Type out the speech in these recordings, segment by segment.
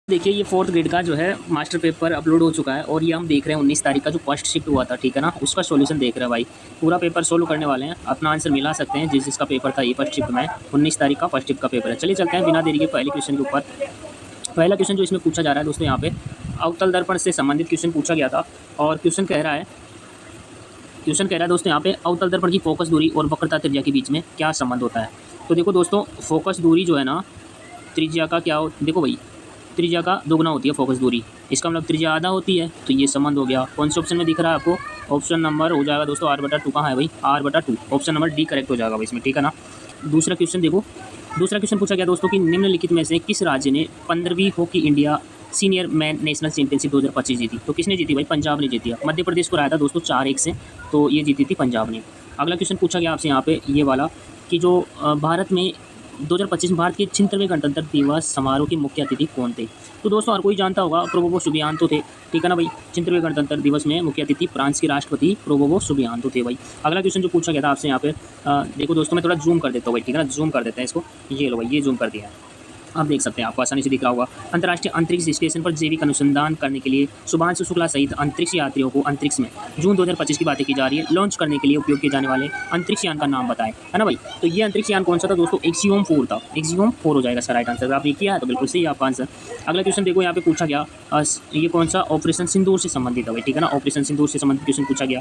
देखिए ये fourth grade का जो है मास्टर पेपर अपलोड हो चुका है और ये हम देख रहे हैं 19 तारीख का जो फर्स्ट शिफ्ट हुआ था, ठीक है ना, उसका सॉल्यूशन देख रहे हैं भाई। पूरा पेपर सोल्व करने वाले हैं, अपना आंसर मिला सकते हैं जिसका पेपर था ये फर्स्ट शिफ्ट में। 19 तारीख का फर्स्ट शिफ्ट का पेपर है। चलिए चलते हैं बिना देरी के पहले क्वेश्चन के ऊपर। पहला क्वेश्चन जो इसमें पूछा जा रहा है दोस्तों, यहाँ पे अवतल दर्पण से संबंधित क्वेश्चन पूछा गया था। और क्वेश्चन कह रहा है दोस्तों यहाँ पे अवतल दर्पण की फोकस दूरी और वक्रता त्रिज्या के बीच में क्या संबंध होता है। तो देखो दोस्तों, फोकस दूरी जो है ना, त्रिज्या का क्या हो, देखो भाई त्रिज्या का दोगुना होती है फोकस दूरी। इसका मतलब त्रिज्या आधा होती है, तो ये संबंध हो गया। कौन से ऑप्शन में दिख रहा है आपको? ऑप्शन नंबर हो जाएगा दोस्तों R/2। कहाँ है भाई? R/2। Option number D correct हो जाएगा भाई इसमें, ठीक है ना। दूसरा क्वेश्चन देखो, दूसरा क्वेश्चन पूछा गया दोस्तों कि निम्नलिखित में से किस राज्य ने 15वीं hockey India senior man national championship 2025 जीती? तो किसने जीती भाई? पंजाब ने जीती है। मध्य प्रदेश को रहा था दोस्तों 4-1 से, तो ये जीती थी पंजाब ने। अगला क्वेश्चन पूछा गया आपसे यहाँ पे ये वाला कि जो भारत में 2025 में भारत के 76वें गणतंत्र दिवस समारोह के मुख्य अतिथि कौन थे? तो दोस्तों हर कोई जानता होगा, प्रोबोवो सुबियांतो थे, ठीक है ना भाई। 76वें गणतंत्र दिवस में मुख्य अतिथि फ्रांस के राष्ट्रपति प्रोबोवो सुबियांतो थे भाई। अगला क्वेश्चन जो पूछा गया था आपसे यहाँ पे, देखो दोस्तों मैं थोड़ा जूम कर देता हूँ भाई, ठीक है ना, जूम कर देते हैं इसको। ये लो भाई, ये जूम कर दिया है, आप देख सकते हैं, आपको आसानी से दिख रहा होगा। अंतर्राष्ट्रीय अंतरिक्ष स्टेशन पर जैविक अनुसंधान करने के लिए शुभांशु शुक्ला सहित अंतरिक्ष यात्रियों को अंतरिक्ष में जून 2025 की बातें की जा रही है। लॉन्च करने के लिए उपयोग किए जाने वाले अंतरिक्ष यान का नाम बताएं, है ना भाई। तो ये अंतरिक्ष यान कौन सा था दोस्तों? एक्सियोम 4 था। एक्सियोम 4 हो जाएगा सर राइट आंसर। आपने किया है तो बिल्कुल सही आपका आंसर। अगला क्वेश्चन देखो, यहाँ पे पूछा गया ये कौन सा ऑपरेशन सिंदूर से संबंधित है भाई, ठीक है ना। ऑपरेशन सिंदूर से संबंधित क्वेश्चन पूछा गया,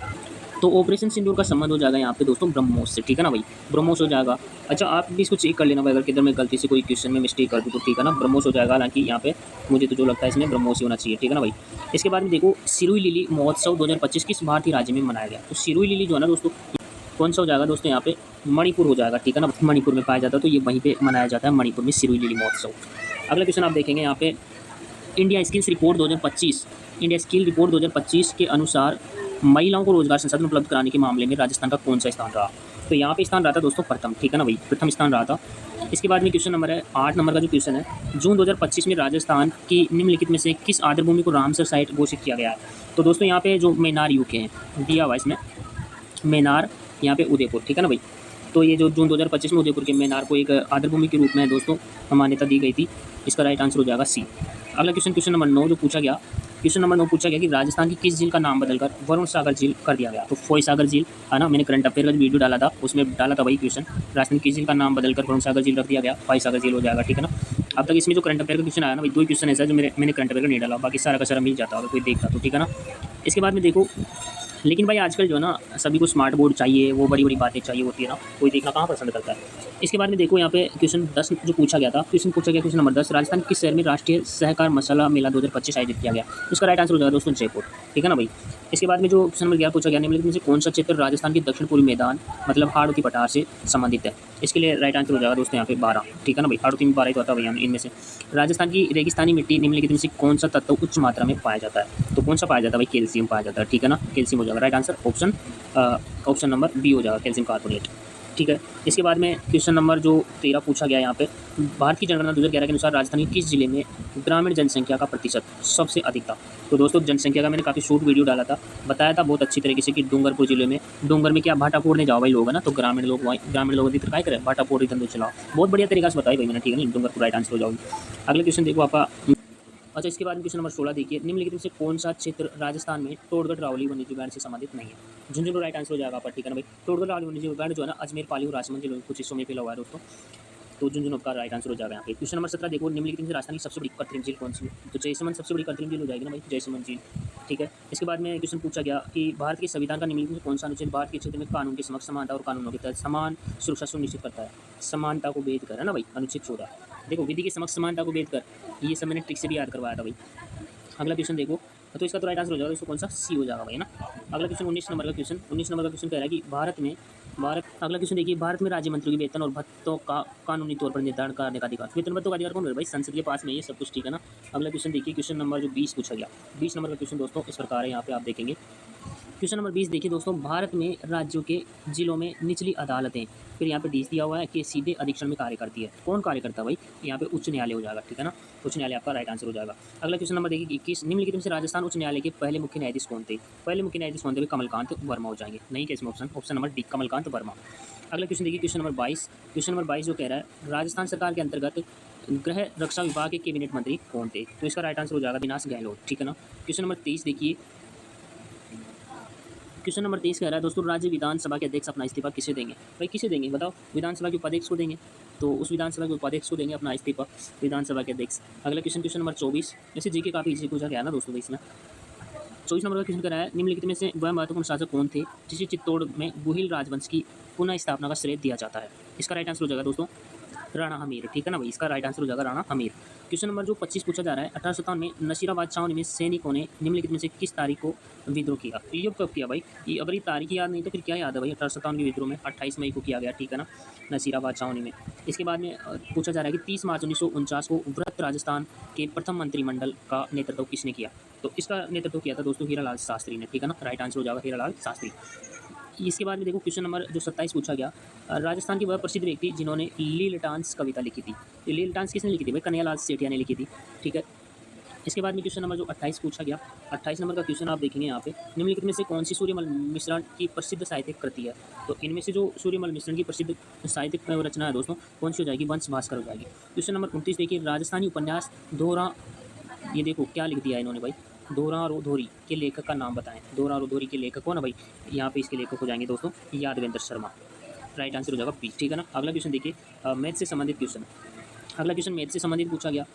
तो ऑपरेशन सिंदूर का संबंध हो जाएगा यहाँ पे दोस्तों ब्रह्मोस से, ठीक है ना भाई। ब्रह्मोस हो जाएगा। अच्छा आप भी इसको चेक कर लेना भाई, अगर किधर मैं गलती से कोई क्वेश्चन में मिस्टेक कर दूँ तो, ठीक है ना, ब्रह्मोस हो जाएगा। हालांकि यहाँ पे मुझे तो जो लगता है इसमें ब्रह्मोस ही होना चाहिए, ठीक है ना भाई। इसके बाद में देखो, सिरुई लिली महोत्सव 2025 किस भारतीय राज्य में मनाया गया? तो सिरुई लिली जो है ना दोस्तों, कौन सा हो जाएगा दोस्तों? यहाँ पे मणिपुर हो जाएगा, ठीक है ना। मणिपुर में पाया जाता है, तो ये वहीं पर मनाया जाता है, मणिपुर में सिरुई लिली महोत्सव। अगला क्वेश्चन आप देखेंगे यहाँ पे, India skills report 2025, India skill report 2025 के अनुसार महिलाओं को रोजगार संसाधन उपलब्ध कराने के मामले में राजस्थान का कौन सा स्थान रहा? तो यहाँ पे स्थान रहा था दोस्तों प्रथम, ठीक है ना भाई, प्रथम स्थान रहा था। इसके बाद में क्वेश्चन नंबर है 8 नंबर का जो क्वेश्चन है, जून 2025 में राजस्थान की निम्नलिखित में से किस आर्द्रभूमि को रामसर साइट घोषित किया गया है? तो दोस्तों यहाँ पे जो मेनार यूके हैं दिया हुआ इसमें, मेनार यहाँ पे उदयपुर, ठीक है ना भाई। तो ये जो जून 2025 में उदयपुर के मेनार को एक आर्द्रभूमि के रूप में दोस्तों मान्यता दी गई थी। इसका राइट आंसर हो जाएगा सी। अगला क्वेश्चन नंबर 9 जो पूछा गया, क्वेश्चन नंबर 9 पूछा गया कि राजस्थान की किस झील का नाम बदलकर वरुण सागर झील कर दिया गया? तो फोई सागर झील, है ना, मैंने करंट अफेयर का जो वीडियो डाला था उसमें डाला था भाई क्वेश्चन। राजस्थान की झील का नाम बदलकर वरुण सागर झील रख दिया गया, फोई सागर झील हो जाएगा, ठीक है ना। अब तक इसमें जो करंट अफेयर का क्वेश्चन आया ना भाई, 2 क्वेश्चन ऐसा है जो मैंने करंट अफेयर का नहीं डाला, बाकी सारा का सारा मिल जाता, अगर कोई देखता तो, ठीक है ना। इसके बाद में देखो, लेकिन भाई आजकल जो है ना सभी को स्मार्ट बोर्ड चाहिए, वो बड़ी बड़ी बातें चाहिए होती है ना, कोई देखना कहाँ पसंद करता है। इसके बाद में देखो यहाँ पे क्वेश्चन 10 जो पूछा गया था, क्वेश्चन नंबर 10, राजस्थान किस शहर में राष्ट्रीय सहकार मसाला मेला 2025 आयोजित किया गया? इसका राइट आंसर हो जाएगा दोस्तों जयपुर, ठीक है ना भाई। इसके बाद में जो क्वेश्चन नंबर 11 पूछा गया, निम्नलिखित में से कौन सा क्षेत्र राजस्थान के दक्षिण पूर्वी मैदान मतलब हाड़ौती पठार से संबंधित है? इसके लिए राइट आंसर हो जाएगा दोस्तों यहाँ पे 12, ठीक है ना भाई। हाड़ौती में 12 ही तो आता है भैया इनमें से। राजस्थान की रेगिस्तानी मिट्टी निम्नलिखित में से कौन सा तत्व उच्च मात्रा में पाया जाता है? तो कौन सा पाया जाता है भाई? कैल्शियम पाया जाता है, ठीक है ना, कैल्शियम हो जाएगा right answer. Option number B हो जाएगा, कैल्शियम कार्बोनेट, ठीक है। इसके बाद में क्वेश्चन नंबर जो 13 पूछा गया यहाँ पे, भारत की जनगणना 2011 के अनुसार राजस्थान के किस जिले में ग्रामीण जनसंख्या का प्रतिशत सबसे अधिक था? तो दोस्तों जनसंख्या का मैंने काफ़ी शॉर्ट वीडियो डाला था, बताया था बहुत अच्छी तरीके से कि डूंगरपुर जिले में, डूंगर में क्या भाटा फोड़ने जाओ भाई लोग, है ना, तो ग्रामीण लोग अधिकतर क्या करें, भाटा फोड़ धंधे चलाओ। बहुत बढ़िया तरीका से बताई भाई मैंने, ठीक है ना, डूंगरपुर राइट आंसर हो जाओगे। अगले क्वेश्चन देखो आपका, अच्छा इसके बाद में क्वेश्चन नंबर 16 देखिए, निम्नलिखित में से कौन सा क्षेत्र राजस्थान में टोडगढ़ रावली वन्यजीव उद्यान से संबंधित नहीं है? झुंझुनू राइट आंसर हो जाएगा आपका, ठीक है ना भाई। टोडगढ़ रावली वन्यजीव उद्यान जो है ना अजमेर, पाली और राजसमंद जिलों कुछ हिस्सों में फैला हुआ है दोस्तों, तो झुंझुनू का राइट आंसर हो जाएगा यहाँ पे। क्वेश्चन नंबर 17 देखो, निम्नलिखित में से राजस्थान की सबसे बड़ी कृत्रिम झील कौन सी है? तो जयसमंद सबसे बड़ी कृत्रिम झील हो जाएगी ना भाई, जयसमंद झील, ठीक है। इसके बाद में क्वेश्चन पूछा गया कि भारत के संविधान का निम्नलिखित में कौन सा अनुच्छेद भारत के क्षेत्र में कानून के समक्ष समानता और कानूनों के तहत समान सुरक्षा सुनिश्चित करता है? समानता को भेद कर, है ना भाई, अनुच्छेद 14। देखो विधि के समक्ष समानता को भेद कर, ये सब मैंने ट्रिक से भी याद करवाया था भाई। अगला क्वेश्चन देखो, तो इसका तो राइट आंसर हो जाएगा, इसको कौन सा सी हो जाएगा भाई, ना। अगला क्वेश्चन 19 नंबर का क्वेश्चन कह रहा है कि अगला क्वेश्चन देखिए, भारत में राज्य मंत्रियों के वेतन और भत्तों का कानूनी तौर पर निर्धारण करने का अधिकार, वेतन भत्तों का अधिकार कौन है भाई? संसद के पास में ये सब कुछ, ठीक है ना। अगला क्वेश्चन देखिए, क्वेश्चन नंबर जो 20 पूछा गया, 20 नंबर का क्वेश्चन दोस्तों इस प्रकार है, यहाँ पे आप देखेंगे। क्वेश्चन नंबर 20 देखिए दोस्तों, भारत में राज्यों के जिलों में निचली अदालतें, फिर यहाँ पे डीस दिया हुआ है कि सीधे अधीक्षण में कार्य करती है। कौन कार्य करता है भाई? यहाँ पे उच्च न्यायालय हो जाएगा, ठीक है ना, उच्च न्यायालय आपका राइट आंसर हो जाएगा। अगला क्वेश्चन नंबर देखिए 21, निम्नलिखित में से राजस्थान उच्च न्यायालय के पहले मुख्य न्यायाधीश कौन थे? पहले मुख्य न्यायाधीश कौन थे? कमलकांत वर्मा हो जाएंगे, नहीं कैसे option number D Kamalkant Verma. अगला क्वेश्चन देखिए, क्वेश्चन नंबर 22 जो कह रहा है राजस्थान सरकार के अंतर्गत गृह रक्षा विभाग के कैबिनेट मंत्री कौन थे? तो इसका राइट आंसर हो जाएगा अविनाश गहलोत, ठीक है ना। क्वेश्चन नंबर 23 देखिए, क्वेश्चन नंबर 23 कह रहा है दोस्तों, राज्य विधानसभा के अध्यक्ष अपना इस्तीफा किसे देंगे? भाई किसे देंगे बताओ? विधानसभा के उपाध्यक्ष को देंगे, तो उस विधानसभा के उपाध्यक्ष को देंगे अपना इस्तीफा, विधानसभा के अध्यक्ष। अगला क्वेश्चन, क्वेश्चन नंबर 24, जैसे जी के काफ़ी इजी पूछा गया ना दोस्तों इसमें। 24 नंबर का क्वेश्चन कर रहा है, निम्नलिखित में से वह महत्वपूर्ण शासक कौन थे जिसे चित्तौड़ में गुहिल राजवंश की पुनः स्थापना का श्रेय दिया जाता है? इसका राइट आंसर हो जाएगा दोस्तों राणा हमीर, ठीक है ना भाई, इसका राइट आंसर हो जाएगा राणा हमीर। क्वेश्चन नंबर जो 25 पूछा जा रहा है, 1857 में नसीराबाद छावनी में सैनिकों ने निम्नलिखित में से किस तारीख को विद्रोह किया? ये कब किया भाई? ये अगर ये तारीख याद नहीं तो फिर क्या याद है भाई? 1857 के विद्रोह में 28 मई को किया गया, ठीक है ना, नसीराबाद छावनी में। इसके बाद में पूछा जा रहा है कि 30 मार्च 1949 को वृत्त राजस्थान के प्रथम मंत्रिमंडल का नेतृत्व किसने किया? तो इसका नेतृत्व किया था दोस्तों हीरालाल शास्त्री ने, ठीक है ना, राइट आंसर हो जाएगा हीरालाल शास्त्री। इसके बाद में देखो क्वेश्चन नंबर जो 27 पूछा गया, राजस्थान के वह प्रसिद्ध व्यक्ति जिन्होंने लील डांस कविता लिखी थी। ये लील डांस किसने लिखी थी भाई? कन्हैयालाल सेठिया ने लिखी थी, ठीक है। इसके बाद में क्वेश्चन नंबर जो 28 पूछा गया, 28 नंबर का क्वेश्चन आप देखेंगे यहाँ पे, निम्नलिखित में से कौन सी सूर्यमल मिश्रण की प्रसिद्ध साहित्यिक कृति है? तो इनमें से जो सूर्यमल मिश्रण की प्रसिद्ध साहित्यिक रचना है दोस्तों, कौन सी हो जाएगी? वंश भास्कर हो जाएगी। क्वेश्चन नंबर 29 देखिए, राजस्थानी उपन्यास दोहरा, ये देखो क्या लिख दिया है इन्होंने भाई, दोहरा रोधोरी के लेखक का नाम बताएं। दोहरा रोधोरी के लेखक कौन है भाई? यहाँ पे इसके लेखक हो जाएंगे दोस्तों यादवेंद्र शर्मा, राइट आंसर हो जाएगा बी, ठीक है ना। अगला क्वेश्चन देखिए, मैथ से संबंधित क्वेश्चन, अगला क्वेश्चन मैथ से संबंधित पूछा गया,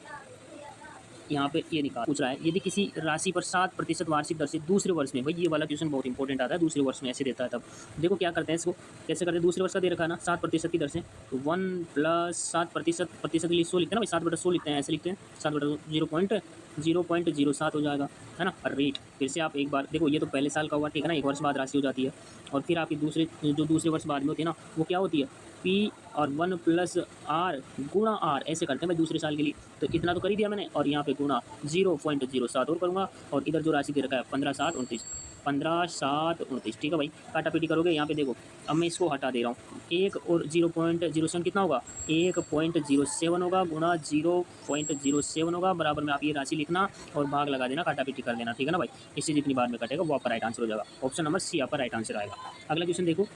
यहाँ पे ये निकाल पूछ रहा है, यदि किसी राशि पर 7% वार्षिक दर से दूसरे वर्ष में, भाई ये वाला क्वेश्चन बहुत इंपॉर्टेंट आता है, दूसरे वर्ष में ऐसे देता है तब देखो क्या करते हैं इसको, कैसे करते हैं? दूसरे वर्ष का दे रखा है ना 7% की दर से, तो 1 + 7% के लिए 100 लिखते हैं ना भाई, 7/100 लिखते हैं, ऐसे लिखते हैं 7/0.07 हो जाएगा, है ना। रेट फिर से आप एक बार देखो, ये तो पहले साल का हुआ, ठीक है ना, एक वर्ष बाद राशि हो जाती है, और फिर आपकी दूसरे वर्ष बाद में होती है ना, वो क्या होती है? P और 1 + R गुणा R ऐसे करते हैं भाई दूसरे साल के लिए, तो इतना तो कर ही दिया मैंने, और यहाँ पे गुणा 0.07 और करूँगा, और इधर जो राशि दे रखा है 15/7/29, 15/7/29, ठीक है भाई। काटापीटी करोगे यहाँ पे देखो, अब मैं इसको हटा दे रहा हूँ, 1 और 0.07 कितना होगा? 1.07 होगा, गुणा 0.07 होगा, बराबर में आप ये राशि लिखना और भाग लगा देना, काटापीटी कर देना, ठीक है ना भाई। इससे जितनी बार में कटेगा वो आपका राइट आंसर हो जाएगा, ऑप्शन नंबर सी आपका राइट आंसर आएगा। अगला क्वेश्चन देखो,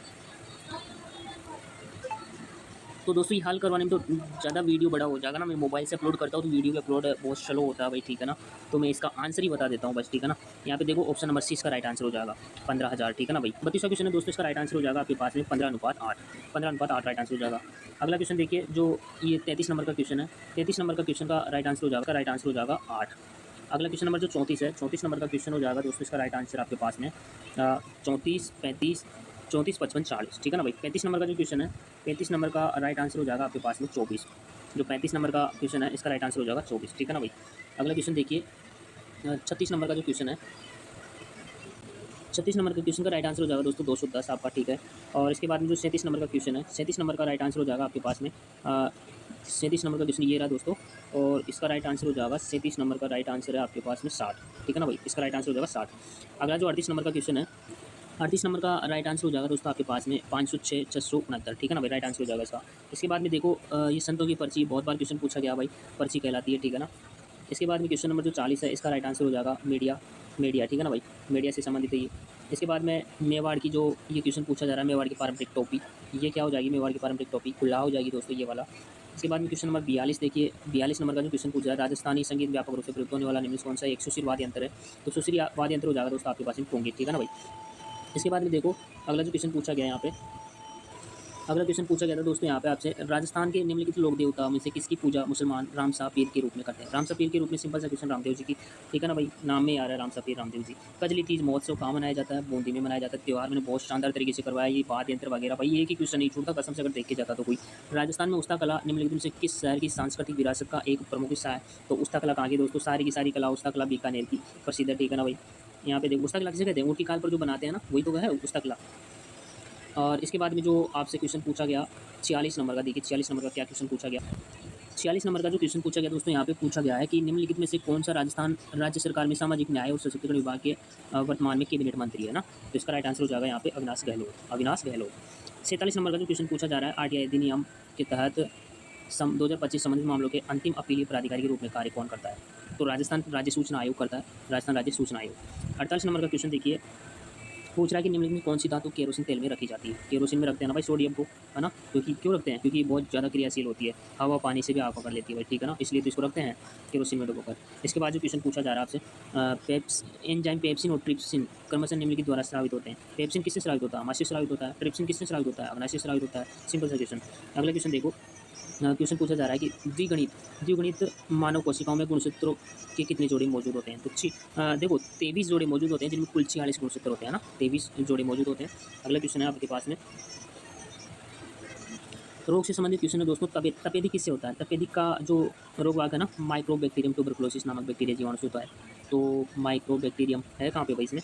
तो दोस्तों ये हल करवाने में तो ज़्यादा वीडियो बड़ा हो जाएगा ना, मैं मोबाइल से अपलोड करता हूँ तो वीडियो भी अपलोड बहुत स्लो होता है भाई, ठीक है ना, तो मैं इसका आंसर ही बता देता हूँ बस, ठीक है ना। यहाँ पे देखो ऑप्शन नंबर सी इसका राइट आंसर हो जाएगा 15,000, ठीक है ना भाई। 32वां क्वेश्चन है दोस्तों, इसका राइट आंसर हो जाएगा आपके पास में 15:8, 15:8 राइट आंसर हो जाएगा। अगला क्वेश्चन देखिए, जो ये 33 नंबर का क्वेश्चन है, 33 नंबर का क्वेश्चन का राइट आंसर हो जाएगा, राइट आंसर हो जाएगा 8। अगला क्वेश्चन नंबर जो 34 है, 34 नंबर का क्वेश्चन हो जाएगा दोस्तों, इसका राइट आंसर आपके पास में 34, 35, 34, 55, 40, ठीक है ना भाई। 35 नंबर का जो क्वेश्चन है, 35 नंबर का राइट आंसर हो जाएगा आपके पास में 24। जो 35 नंबर का क्वेश्चन है, इसका राइट आंसर हो जाएगा 24, ठीक है ना भाई। अगला क्वेश्चन देखिए, 36 नंबर का जो क्वेश्चन है, 36 नंबर का क्वेश्चन का राइट आंसर हो जाएगा दोस्तों 210 आपका, ठीक है। और इसके बाद में जो 37 नंबर का क्वेश्चन है, 37 नंबर का राइट आंसर हो जाएगा आपके पास में 37 नंबर का क्वेश्चन ये रहा दोस्तों, और इसका राइट आंसर हो जाएगा 37 नंबर का राइट आंसर है आपके पास में 60, ठीक है ना भाई, इसका राइट आंसर हो जाएगा 60। अगला जो 38 नंबर का क्वेश्चन है, 38 नंबर का राइट आंसर हो जाएगा दोस्तों आपके पास में 506, 669, ठीक है ना भाई, राइट आंसर हो जाएगा इसका। इसके बाद में देखो, ये संतों की पर्ची बहुत बार क्वेश्चन पूछा गया भाई, पर्ची कहलाती है, ठीक है ना। इसके बाद में क्वेश्चन नंबर जो 40 है, इसका राइट आंसर हो जाएगा मीडिया, ठीक है ना भाई, मीडिया से संबंधित है ये। इसके बाद में मेवाड़ की जो ये क्वेश्चन पूछा जा रहा है, मेवाड़ की पारंपरिक टोपी, ये क्या हो जाएगी? मेवाड़ की पारंपरिक टोपी कुल्ला हो जाएगी दोस्तों, ये वाला। इसके बाद में क्वेश्चन नंबर 42 देखिए, 42 नंबर का जो क्वेश्चन पूछा है, राजस्थानी संगीत व्यापक रूप से प्रयुक्त होने वाला निम्न कौन सा एक सुशील वाद्य यंत्र है? तो सुशील वाद्य यंत्र हो जाएगा दोस्तों आपके पास में पुंगी, ठीक है ना भाई। इसके बाद में देखो, अगला जो क्वेश्चन पूछा गया यहाँ पे, अगला क्वेश्चन पूछा गया था दोस्तों यहाँ पे आपसे, राजस्थान के निम्नलिखित लोक देवता में से किसकी पूजा मुसलमान रामसा पीर के रूप में करते हैं? रामसा पीर के रूप में सिंपल सा क्वेश्चन रामदेव जी की, ठीक है ना भाई, नाम में आ रहा है रामसा पीर रामदेव जी। कजली तीज महोत्सव कहाँ मनाया जाता है? बूंदी में मनाया जाता है। त्यौहार मैंने बहुत शानदार तरीके से करवाया, ये वाद्य यंत्र वगैरह भाई एक ही क्वेश्चन नहीं छूटता कसम से अगर देखे जाता तो कोई। राजस्थान में उस्ता कला निम्नलिखित में से किस शहर की सांस्कृतिक विरासत का एक प्रमुख हिस्सा है? तो उस्ता कला कहाँ की दोस्तों? सारी की सारी कला उस्ता कला बीकानेर की प्रसिद्ध है, ठीक है ना भाई। यहाँ पे देखो उस्ता कला किसे कहते हैं? ऊँट की काल पर जो बनाते हैं ना, वही तो है उस्ता कला। और इसके बाद में जो आपसे क्वेश्चन पूछा गया 46 नंबर का, देखिए 46 नंबर का क्या क्वेश्चन पूछा गया। 46 नंबर का जो क्वेश्चन पूछा गया दोस्तों, यहाँ पे पूछा गया है कि निम्नलिखित में से कौन सा राजस्थान राज्य सरकार में सामाजिक न्याय और सशक्तिकरण विभाग के वर्तमान में कैबिनेट मंत्री है ना? तो इसका राइट आंसर हो जाएगा यहाँ पे अविनाश गहलोत। 47 नंबर का जो क्वेश्चन पूछा जा रहा है, आरटीआई अधिनियम के तहत 2025 संबंधित मामलों के अंतिम अपीलीय प्राधिकारी के रूप में कार्य कौन करता है? तो राजस्थान राज्य सूचना आयोग करता है, राजस्थान राज्य सूचना आयोग। 48 नंबर का क्वेश्चन देखिए, पूछ रहा है कि निम्नलिखित में कौन सी धातु केरोसिन तेल में रखी जाती है। केरोसिन में रखते हैं ना भाई सोडियम को, है ना, क्योंकि क्यों रखते हैं, क्योंकि ये बहुत ज़्यादा क्रियाशील होती है, हवा पानी से भी आग पकड़ लेती है भाई, ठीक है ना, इसलिए तो इसको रखते हैं केरोसिन में डुबोकर। इसके बाद जो क्वेश्चन पूछा जा रहा है आपसे, एंजाइम पेप्सिन और ट्रिप्सिन क्रमशः निम्नलिखित द्वारा स्रावित होते हैं। पेप्सिन किससे स्रावित होता है, अमाशय से स्रावित होता है। ट्रिप्सिन किससे स्रावित होता है, अग्नाशय से स्रावित होता है। सिंपल सा क्वेश्चन। अगला क्वेश्चन देखो, क्वेश्चन पूछा जा रहा है कि द्विगुणित मानव कोशिकाओं में गुणसूत्रों के कितने जोड़े मौजूद होते हैं। तो देखो 23 जोड़े मौजूद होते हैं, जिनमें कुल 46 गुणसूत्र होते हैं ना, 23 जोड़े मौजूद होते हैं। अगला क्वेश्चन है आपके पास में, रोग से संबंधित क्वेश्चन है दोस्तों। तपेदिक किससे होता है। तपेदिक का जो रोग वाग है ना, माइक्रोबैक्टीरियम ट्यूबरकुलोसिस नामक बैक्टीरिया जीवाणु से होता है। तो माइक्रोबैक्टीरियम है कहाँ पे भाई इसमें,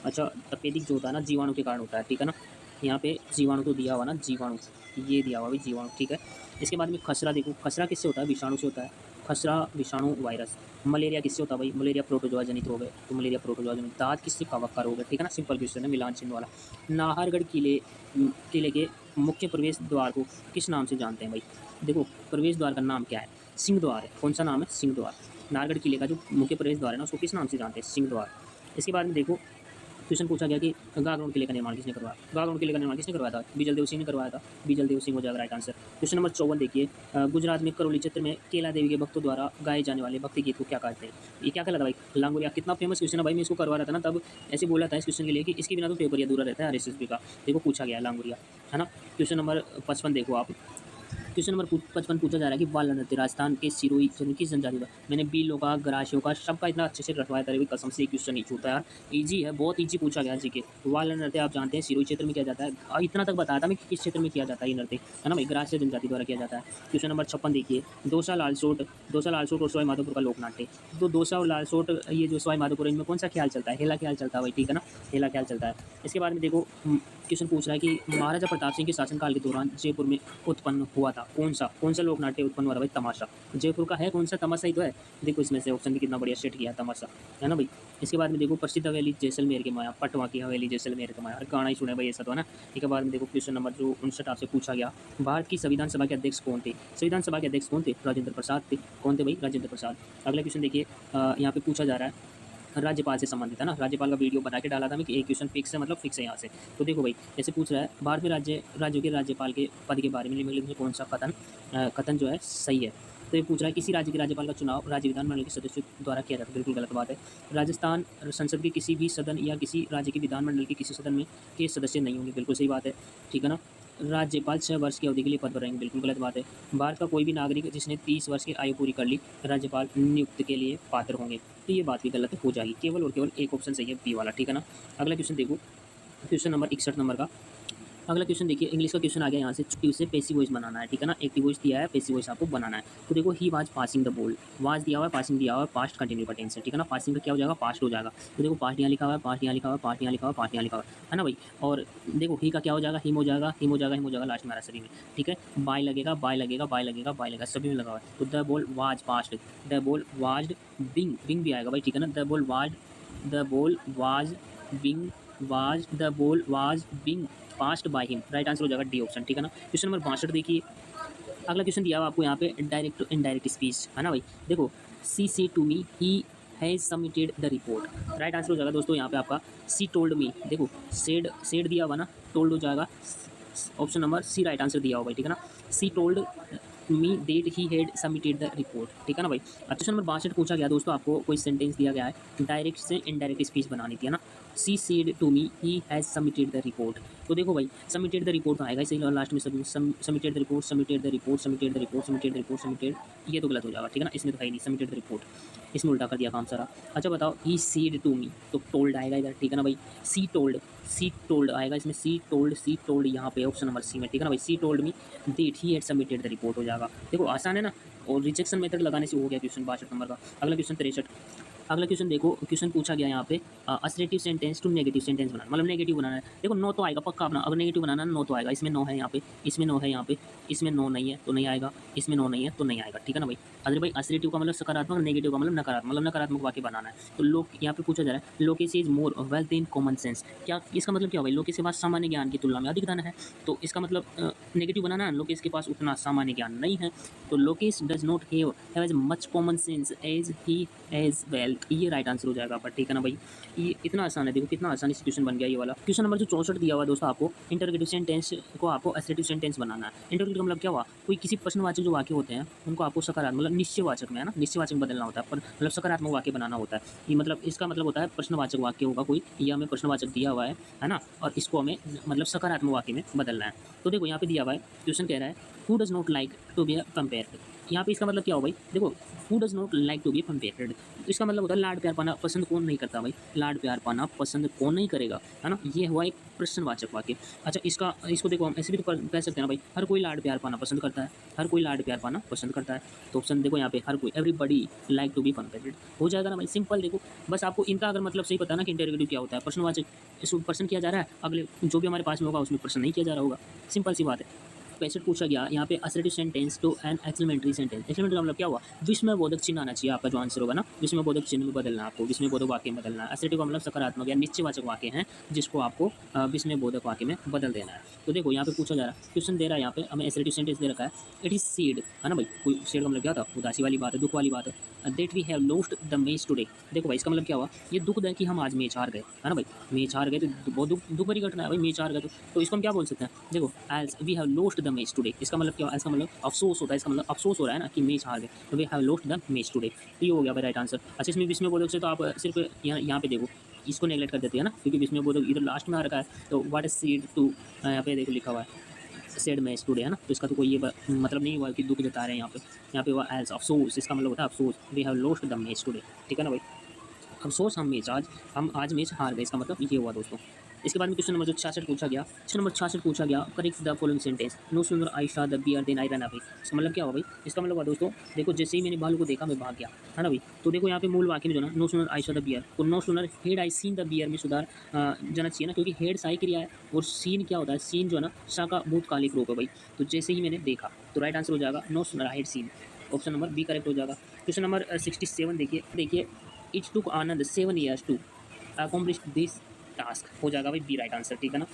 अच्छा तपेदिक जो होता है ना जीवाणु के कारण होता है, ठीक है ना। यहाँ पे जीवाणु तो दिया हुआ ना, जीवाणु ये दिया हुआ भाई जीवाणु, ठीक है। इसके बाद में खसरा देखो, खसरा किससे होता है, विषाणु से होता है। खसरा विषाणु वायरस। मलेरिया किससे होता है भाई, मलेरिया प्रोटोजोआ जनित रोग है, तो मलेरिया प्रोटोजोआ जनित। दांत किससे, कवक का रोग है, ठीक है ना, सिंपल क्वेश्चन है, मिलान चिन्ह वाला। नाहरगढ़ किले के मुख्य प्रवेश द्वार को किस नाम से जानते हैं भाई। देखो प्रवेश द्वार का नाम क्या है, सिंह द्वार है। कौन सा नाम है, सिंह द्वार। नाहरगढ़ किले का जो मुख्य प्रवेश द्वार है ना, उसको किस नाम से जानते हैं, सिंह द्वार। इसके बाद में देखो क्वेश्चन पूछा गया कि गागरोन किले का निर्माण किसने करवाया। गागरोन किले का निर्माण किसने करवाया था, बिजल देव सिंह ने करवाया था। बिजल देव सिंह हो जाएगा राइट आंसर। क्वेश्चन नंबर 54 देखिए, गुजरात में करौली क्षेत्र में केला देवी के भक्तों द्वारा गाए जाने वाले भक्ति गीत को क्या कहते हैं। ये क्या कहलाता भाई, लांगुरिया। कितना फेमस क्वेश्चन है भाई, मैं इसको करवा रहा था ना तब ऐसे बोला था इस क्वेश्चन के लिए कि इसके बिना तो पेपर अधूरा रहता है RSSB का। देखो पूछा गया है लांगुरिया, है ना। क्वेश्चन नंबर 55 देखो आप, क्वेश्चन नंबर 55 पूछा जा रहा है कि बाल नृत्य राजस्थान के सिरोही किस जनजाति का। मैंने बीलों का, ग्रासियों का, सबका इतना अच्छे से रटवाया था, कसम से क्वेश्चन नहीं छूटा यार, इजी है, बहुत इजी पूछा गया जी के। बाल नृत्य आप जानते हैं सिरोही क्षेत्र में किया जाता है, इतना तक बताया था मैं कि किस क्षेत्र में किया जाता है ये नृत्य, है ना भाई, ग्रास्य जनजाति द्वारा किया जाता है। क्वेश्चन नंबर 56 देखिए, दोसा लालसोट और सवाई माधोपुर का लोकनाट्य। तो दोसा और लालसोट, ये जो सवाई माधोपुर, इनमें कौन सा ख्याल चलता है, हेला ख्याल चलता है भाई, ठीक है ना, हेला ख्याल चलता है। इसके बाद में देखो क्वेश्चन पूछ रहा है कि महाराजा प्रताप सिंह के शासनकाल के दौरान जयपुर में उत्पन्न हुआ था कौन सा लोकनाट्य उत्पन्न हुआ था भाई, तमाशा। जयपुर का है कौन सा, तमाशा ही तो है। देखो इसमें से ऑप्शन भी कितना बढ़िया सेट किया है, तमाशा, है ना भाई। इसके बाद में देखो प्रसिद्ध हवेली जैसलमेर के माया, पटवा की हवेली जैसलमेर के माया, गाना ही सुने भाई ऐसा तो, है ना। इसके बाद में देखो क्वेश्चन नंबर जो 59 आपसे पूछा गया, भारत की संविधान सभा के अध्यक्ष कौन थे। संविधान सभा के अध्यक्ष कौन थे, राजेंद्र प्रसाद थे। कौन थे भाई, राजेंद्र प्रसाद। अगला क्वेश्चन देखिए, यहाँ पे पूछा जा रहा है राज्यपाल से संबंधित, है ना, राज्यपाल का वीडियो बना के डाला था मैं कि एक क्वेश्चन फिक्स है, मतलब फिक्स है यहाँ से। तो देखो भाई जैसे पूछ रहा है, भारत में राज्यों के राज्यपाल के पद के बारे में निम्नलिखित में कौन सा कथन जो है सही है। तो ये पूछ रहा है किसी राज्य के राज्यपाल का चुनाव राज्य विधानमंडल के सदस्यों द्वारा किया जाता है, बिल्कुल गलत बात है। राजस्थान संसद के किसी भी सदन या किसी राज्य के विधानमंडल के किसी सदन में के सदस्य नहीं होंगे, बिल्कुल सही बात है, ठीक है ना। राज्यपाल 6 वर्ष की अवधि के लिए पद पर रहेंगे, बिल्कुल गलत बात है। भारत का कोई भी नागरिक जिसने 30 वर्ष की आयु पूरी कर ली राज्यपाल नियुक्ति के लिए पात्र होंगे, तो ये बात भी गलत हो जाएगी। केवल और केवल एक ऑप्शन सही है, बी वाला, ठीक है ना। अगला क्वेश्चन देखो, क्वेश्चन नंबर 61 नंबर का अगला क्वेश्चन देखिए, इंग्लिश का क्वेश्चन आ गया यहाँ से, एक्टिव से पैसिव वॉइस बनाना है, ठीक है ना। एक्टिव वॉइस दिया है, पैसिव वॉइस आपको बनाना है। तो देखो he was passing the ball, was दिया हुआ है, पासिंग दिया हुआ है, पास्ट कंटिन्यू का टेंस है, ठीक है ना। पासिंग का क्या हो जाएगा, पास्ट हो जाएगा। तो देखो पास्ट यहाँ लिखा हुआ है, पास्ट यहाँ लिखा हुआ है, पास्ट यहाँ लिखा हुआ है, पास्ट यहाँ लिखा हुआ है ना भाई। और देखो ही का क्या हो जाएगा, हिम हो जाएगा, हिम हो जाएगा, हिम हो जाएगा लास्ट में सभी में, ठीक है। बाय लगेगा, बाय लगेगा, बाय लगेगा, बाय लगेगा, सभी में लगा हुआ है। तो the ball was past, the ball was being, being भी आएगा भाई, ठीक है ना। The ball was being, was the ball was being past by him, right answer हो जाएगा डी ऑप्शन, ठीक है ना। क्वेश्चन नंबर 62 देखिए, अगला क्वेश्चन दिया हुआ आपको यहाँ पे डायरेक्ट टू इनडायरेक्ट स्पीच, है ना भाई। देखो सी से to me he has submitted the report, right answer हो जाएगा दोस्तों यहाँ पे आपका सी टोल्ड मी। देखो सेड दिया हुआ ना, टोल्ड हो जाएगा option number C, right answer दिया हुआ भाई, ठीक है ना। She told me that he had submitted the report, ठीक है ना भाई। क्वेश्चन नंबर 62 पूछा गया दोस्तों, आपको कोई सेंटेंस दिया गया है, डायरेक्ट से इनडायरेक्ट स्पीच बनानी थी, है ना। She said to me he has submitted the report. तो देखो भाई सबमिटेड द रिपोर्ट तो आएगा इसे लास्ट में, submitted the report, submitted the report, submitted the report, submitted the report, submitted, ये तो गलत हो जाएगा, ठीक है ना। इसमें तो है ही नहीं, सबमिटेड द रिपोर्ट, इसमें उल्टा कर दिया काम सारा। अच्छा बताओ, ही सीड टू मी, तो टोल्ड आएगा इधर, ठीक है ना भाई। सी टोल्ड आएगा इसमें, सी टोल्ड यहाँ पे ऑप्शन नंबर सी में, ठीक है ना भाई। सी told me that he had submitted the report हो जाएगा। देखो आसान है ना, और रिजेक्शन मेथड लगाने से हो गया क्वेश्चन 62 नंबर का। अगला क्वेश्चन 63, अगला क्वेश्चन देखो, क्वेश्चन पूछा गया यहाँ पे assertive sentence to negative sentence बनाना, मतलब नेगेटिव बनाना है। देखो नो तो आएगा पक्का अपना, अगर नेगेटिव बनाना है नो तो आएगा। इसमें नो है यहाँ पे, इसमें नो है यहाँ पे, इसमें नो नहीं है तो नहीं आएगा, इसमें नो नहीं है तो नहीं आएगा, ठीक है ना भाई। अरे भाई असरेटिव का मतलब सकारात्मक, नेगेटिव का मतलब नकारात्मक वाक्य बनाना है। तो लोग यहाँ पे पूछा जा रहा है, loquacity is more wealth in common sense, क्या इसका मतलब क्या भाई, लोकेश के पास सामान्य ज्ञान की तुलना में अधिक धन है। तो इसका मतलब नेगेटिव बनाना है, लोकेश के पास उतना सामान्य ज्ञान नहीं है। तो Lokesh does not have as much common sense as he has wealth, help, ये राइट आंसर हो जाएगा आपका, ठीक है ना भाई। ये इतना आसान है, देखो कितना आसानी से क्वेश्चन बन गया ये वाला। क्वेश्चन नंबर जो 64 दिया हुआ है दोस्तों आपको, इंटरोगेटिव सेंटेंस को आपको असर्टिव सेंटेंस बनाना है। इंटरोगेटिव का मतलब क्या हुआ, कोई किसी प्रश्नवाचक जो वाक्य होते हैं उनको आपको सकारात्मक मतलब निश्चयवाचक में है ना, निश्चयवाचक में बदलना होता है, पर मतलब सकारात्मक वाक्य बनाना होता है। ये मतलब इसका मतलब होता है प्रश्नवाचक वाक्य होगा कोई, ये हमें प्रश्नवाचक दिया हुआ है ना, और इसको हमें मतलब सकारात्मक वाक्य में बदलना है। तो देखो यहाँ पे दिया हुआ है, क्वेश्चन कह रहा है who does not like to be compared. यहाँ पे इसका मतलब क्या हो भाई, देखो who does not like to be compared, इसका मतलब होता है लाड प्यार पाना पसंद कौन नहीं करता भाई, लाड प्यार पाना पसंद कौन नहीं करेगा, है ना, ये हुआ एक प्रश्नवाचक वाक्य। अच्छा इसको देखो हम ऐसे भी तो कह सकते हैं ना भाई, हर कोई लाड प्यार पाना पसंद करता है, हर कोई लाड प्यार पाना पसंद करता है। तो ऑप्शन देखो यहाँ पे हर कोई, everybody like to be compared हो जाएगा ना भाई, सिंपल। देखो बस आपको इनका अगर मतलब सही पता ना कि इंटरोगेटिव क्या होता है, प्रश्नवाचक इसको प्रश्न किया जा रहा है, अगले जो भी हमारे पास में होगा उसमें प्रश्न नहीं किया जा रहा होगा, सिंपल सी बात है। 65 पूछा गया यहाँ पे assertive sentence to an exclamatory sentence. Exclamatory का मतलब क्या हुआ, विस्मय बोधक चिन्ह आना चाहिए आपका जो आंसर होगा ना, विस्मय बोधक चिन्ह में बदलना है आपको, विस्मय बोधक वाक्य में बदलना है। असर्टिव का मतलब सकारात्मक या निश्चयवाचक वाक्य है जिसको आपको विस्मय बोधक वाक्य में बदल देना है। तो देखो यहाँ पे पूछा जा रहा है, क्वेश्चन दे रहा है यहाँ पे हमें असर्टिव सेंटेंस दे रखा है, इट इज सेड, है ना भाई, कोई सेड का मतलब क्या था, उदासी वाली बात है, दुख वाली बात है। That we have lost the match today, देखो भाई इसका मतलब क्या हुआ, ये दुख है कि हम आज मैच हार गए, है ना भाई, मैच हार गए तो बहुत दुख भरी घटना है भाई, मैच हार गए तो इसको हम क्या बोल सकते हैं, देखो as we have lost the match today, इसका मतलब क्या, इसका मतलब अफसोस होता है, इसका मतलब अफसोस हो रहा है ना कि मैच हार गए, तो we have lost the match today, तो ये हो गया भाई राइट आंसर। अच्छा इसमें विस्मय बोधक से तो आप सिर्फ यहाँ पे देखो इसको नेगलेक्ट कर देते हैं ना, क्योंकि विस्मय बोधक इधर लास्ट में आ रखा है, तो व्हाट इज सीड टू यहाँ पे देखो लिखा हुआ है सेड मैच टुडे, है ना, तो इसका तो कोई ये मतलब नहीं हुआ कि दुख जता रहे हैं यहाँ पे हुआ एज अफसोस, इसका मतलब होता है अफसोस, we have lost the match today, ठीक है ना भाई, अफसोस हम आज मैच हार गए, इसका मतलब ये हुआ दोस्तों। इसके बाद में क्वेश्चन नंबर जो 66 पूछा गया, क्वेश्चन नंबर 66 पूछा गया, correct the following sentence, no sooner I saw the bear then I run away. इसका मतलब क्या हुआ भाई, इसका मतलब हुआ दोस्तों, देखो जैसे ही मैंने भालू को देखा मैं भाग गया, है ना भाई, तो देखो यहाँ पे मूल वाक्य में जो ना no sooner I saw the bear, तो no sooner had I seen the bear में सुधार जाना चाहिए ना, क्योंकि हेड साई क्रिया है और सीन क्या होता है, सीन जो है ना सा का भूतकालिक रूप है भाई, तो जैसे ही मैंने देखा तो राइट आंसर हो जाएगा no sooner I had seen, option number B correct हो जाएगा। क्वेश्चन नंबर 67 देखिए it took Anand 7 years to accomplish this task, हो जाएगा भाई बी राइट आंसर, ठीक है ना।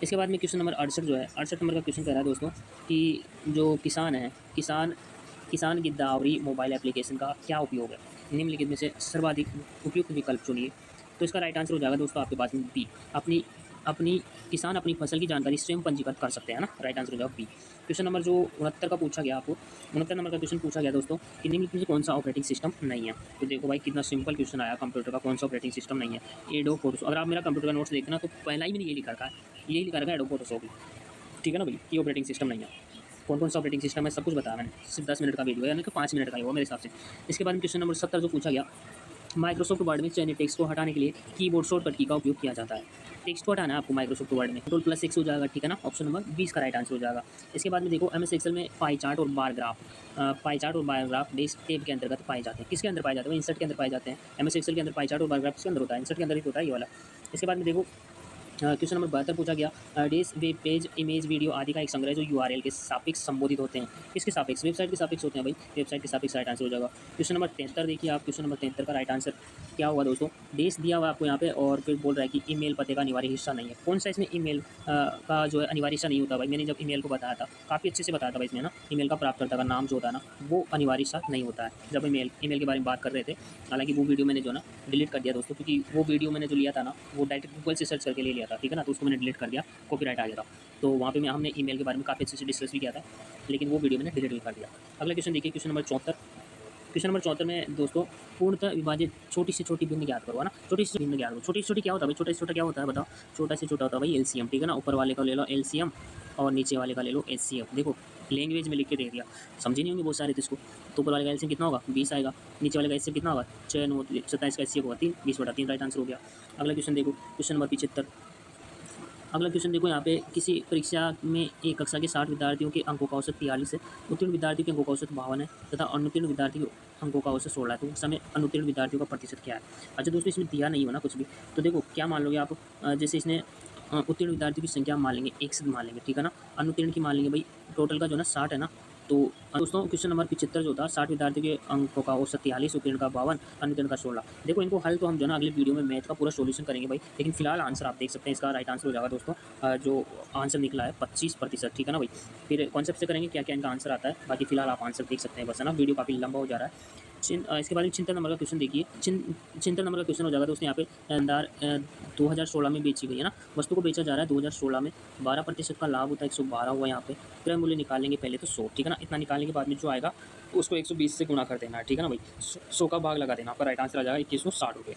इसके बाद में क्वेश्चन नंबर 68 जो है, 68 नंबर का क्वेश्चन कह रहा है दोस्तों कि जो किसान है, किसान गिरदावरी मोबाइल एप्लीकेशन का क्या उपयोग है, निम्नलिखित में से सर्वाधिक उपयुक्त विकल्प चुनिए। तो इसका राइट आंसर हो जाएगा दोस्तों आपके पास में बी, अपनी किसान अपनी फसल की जानकारी स्वयं पंजीकृत कर सकते हैं ना, राइट आंसर हो जाएगा बी। क्वेश्चन नंबर जो 69 का पूछा गया, आपको 69 नंबर का क्वेश्चन पूछा गया दोस्तों कि निम्नलिखित में से कौन सा ऑपरेटिंग सिस्टम नहीं है। तो देखो भाई कितना सिंपल क्वेश्चन आया, कंप्यूटर का कौन सा ऑपरेटिंग सिस्टम नहीं है, एडोब फोटोशॉप। अगर आप मेरा कंप्यूटर का नोट्स देखते ना तो पहला ही मैंने ये लिखा रखा है, यही लिखा रखा है एडोब फोटोशॉप, ठीक है ना भाई, ये ऑपरेटिंग सिस्टम नहीं है। कौन सा ऑपरेटिंग सिस्टम है सब कुछ बताया मैंने, सिर्फ 10 मिनट का वीडियो है, यानी कि 5 मिनट का ही हुआ मेरे हिसाब से। इसके बाद में क्वेश्चन नंबर 70 जो पूछा गया, माइक्रोसॉफ्ट वर्ड में चयनित टेक्स्ट को हटाने के लिए कीबोर्ड शॉर्टकट की का उपयोग किया जाता है। टेक्स्ट को हटाना है आपको माइक्रोसॉफ्ट वर्ड में, कंट्रोल+X हो जाएगा, ठीक है ना, ऑप्शन नंबर 20 का राइट आंसर हो जाएगा। इसके बाद में देखो एमएस एक्सेल में पाई चार्ट और बार ग्राफ डेस्क टैब के अंतर्गत पाए जाते हैं, किसके अंदर पाए जाते हैं, इंसर्ट के अंदर पाए जाते हैं। एमएस एक्सेल के अंदर पाई चार्ट और बार ग्राफ किसके अंदर होता है, इंसर्ट के अंदर ही होता है ये वाला। इसके बाद में देखो क्वेश्चन नंबर 72 पूछा गया, डेस वेब पेज इमेज वीडियो आदि का एक संग्रह जो यूआरएल के सापेक्ष संबोधित होते हैं, किसके सापेक्ष, वेबसाइट के सापेक्ष होते हैं भाई, वेबसाइट के सापेक्ष राइट आंसर हो जाएगा। क्वेश्चन नंबर 73 देखिए आप, क्वेश्चन नंबर 73 का राइट आंसर क्या होगा दोस्तों, डेस दिया हुआ आपको यहाँ पे और फिर बोल रहा है कि ईमेल पते का अनिवार्य हिस्सा नहीं है। कौन सा इसमें ईमेल का जो है अनिवार्य हिस्सा नहीं होता भाई, मैंने जब ईमेल को बताया था काफ़ी अच्छे से बताया था भाई इसमें ना, ईमेल का प्राप्तकर्ता का नाम जो होता है ना वो अनिवार्य हिस्सा नहीं होता है। जब ईमेल के बारे में बात कर रहे थे, हालांकि वो वीडियो मैंने जो ना डिलीट कर दिया दोस्तों, क्योंकि वो वीडियो मैंने जो लिया था ना वो डायरेक्ट गूगल से सर्च करके ले लिया था, ठीक है ना, तो उसको मैंने डिलीट कर दिया, कॉपीराइट आ गया था, तो वहाँ पे हमने ईमेल के बारे में काफ़ी अच्छे से डिस्कस भी किया था, लेकिन वो वीडियो मैंने डिलीट भी कर दिया। अगला क्वेश्चन देखिए, क्वेश्चन नंबर 74। क्वेश्चन नंबर 74 में दोस्तों पूर्णतः विभाजित छोटी से छोटी भिन्न ज्ञात करो, है ना, छोटी से भिन्न ज्ञात करो। छोटी से छोटी क्या होता है भाई, छोटा से छोटा क्या होता है बताओ, छोटा से छोटा होता है भाई एलसीएम, ठीक है ना, ऊपर वाले का ले लो एलसीएम और नीचे वाले का ले लो एचसीएफ। देखो लैंग्वेज में लिख के दे दिया, समझे नहीं होंगे बहुत सारे, तो इसको तो ऊपर वाले का एलसीएम कितना होगा 20 आएगा, नीचे वाले का एचसीएफ कितना होगा 6 9 27 का एचसीएफ होगा 3, 20/3 राइट आंसर हो गया। अगला क्वेश्चन देखो, क्वेश्चन नंबर 75। अगला क्वेश्चन देखो यहाँ पे, किसी परीक्षा में एक कक्षा के 60 विद्यार्थियों के अंकों का औसत 43 है, उत्तीर्ण विद्यार्थियों के अंकों का औसत 52 है तथा अनुत्तीर्ण विद्यार्थियों के अंकों का औसत 16 है, तो उस समय अनुत्तीर्ण विद्यार्थियों का प्रतिशत क्या है। अच्छा दोस्तों इसमें दिया नहीं हो ना कुछ भी, तो देखो क्या मान लोगे आप, जैसे इसने उत्तीर्ण विद्यार्थियों की संख्या मान लेंगे 1 मान लेंगे, ठीक है ना, अनुत्तीर्ण की मान लेंगे भाई, टोटल का जो ना 60 है ना, तो दोस्तों क्वेश्चन नंबर 75 जो था 60 विद्यार्थियों के अंकों का औसत 43, उत्तीर्ण का 52, अनुत्तीर्ण का 16। देखो इनको हल तो हम जो ना अगले वीडियो में मैथ का पूरा सॉल्यूशन करेंगे भाई, लेकिन फिलहाल आंसर आप देख सकते हैं, इसका राइट आंसर हो जाएगा दोस्तों जो आंसर निकला है 25%, ठीक है ना भाई। फिर कॉन्सेप्ट से करेंगे क्या क्या इनका आंसर आता है, बाकी फिलहाल आप आंसर देख सकते हैं बस, है ना, वीडियो काफ़ी लंबा हो जा रहा है। इसके बाद में 76 नंबर का क्वेश्चन देखिए। 76 नंबर का क्वेश्चन हो जाएगा दोस्तों यहाँ पे अंदार 2016 में बेची गई है ना, वस्तु को बेचा जा रहा है 2016 में, 12% का लाभ होता है, 112 हुआ यहाँ पे। क्रय मूल्य निकालेंगे पहले तो 100, ठीक है ना। इतना निकालने के बाद में जो आएगा उसको 120 से गुणा कर देना है, ठीक है ना भाई। 100 का भाग लगा देना, आपका राइट आंसर आ जाएगा 2160 रुपये।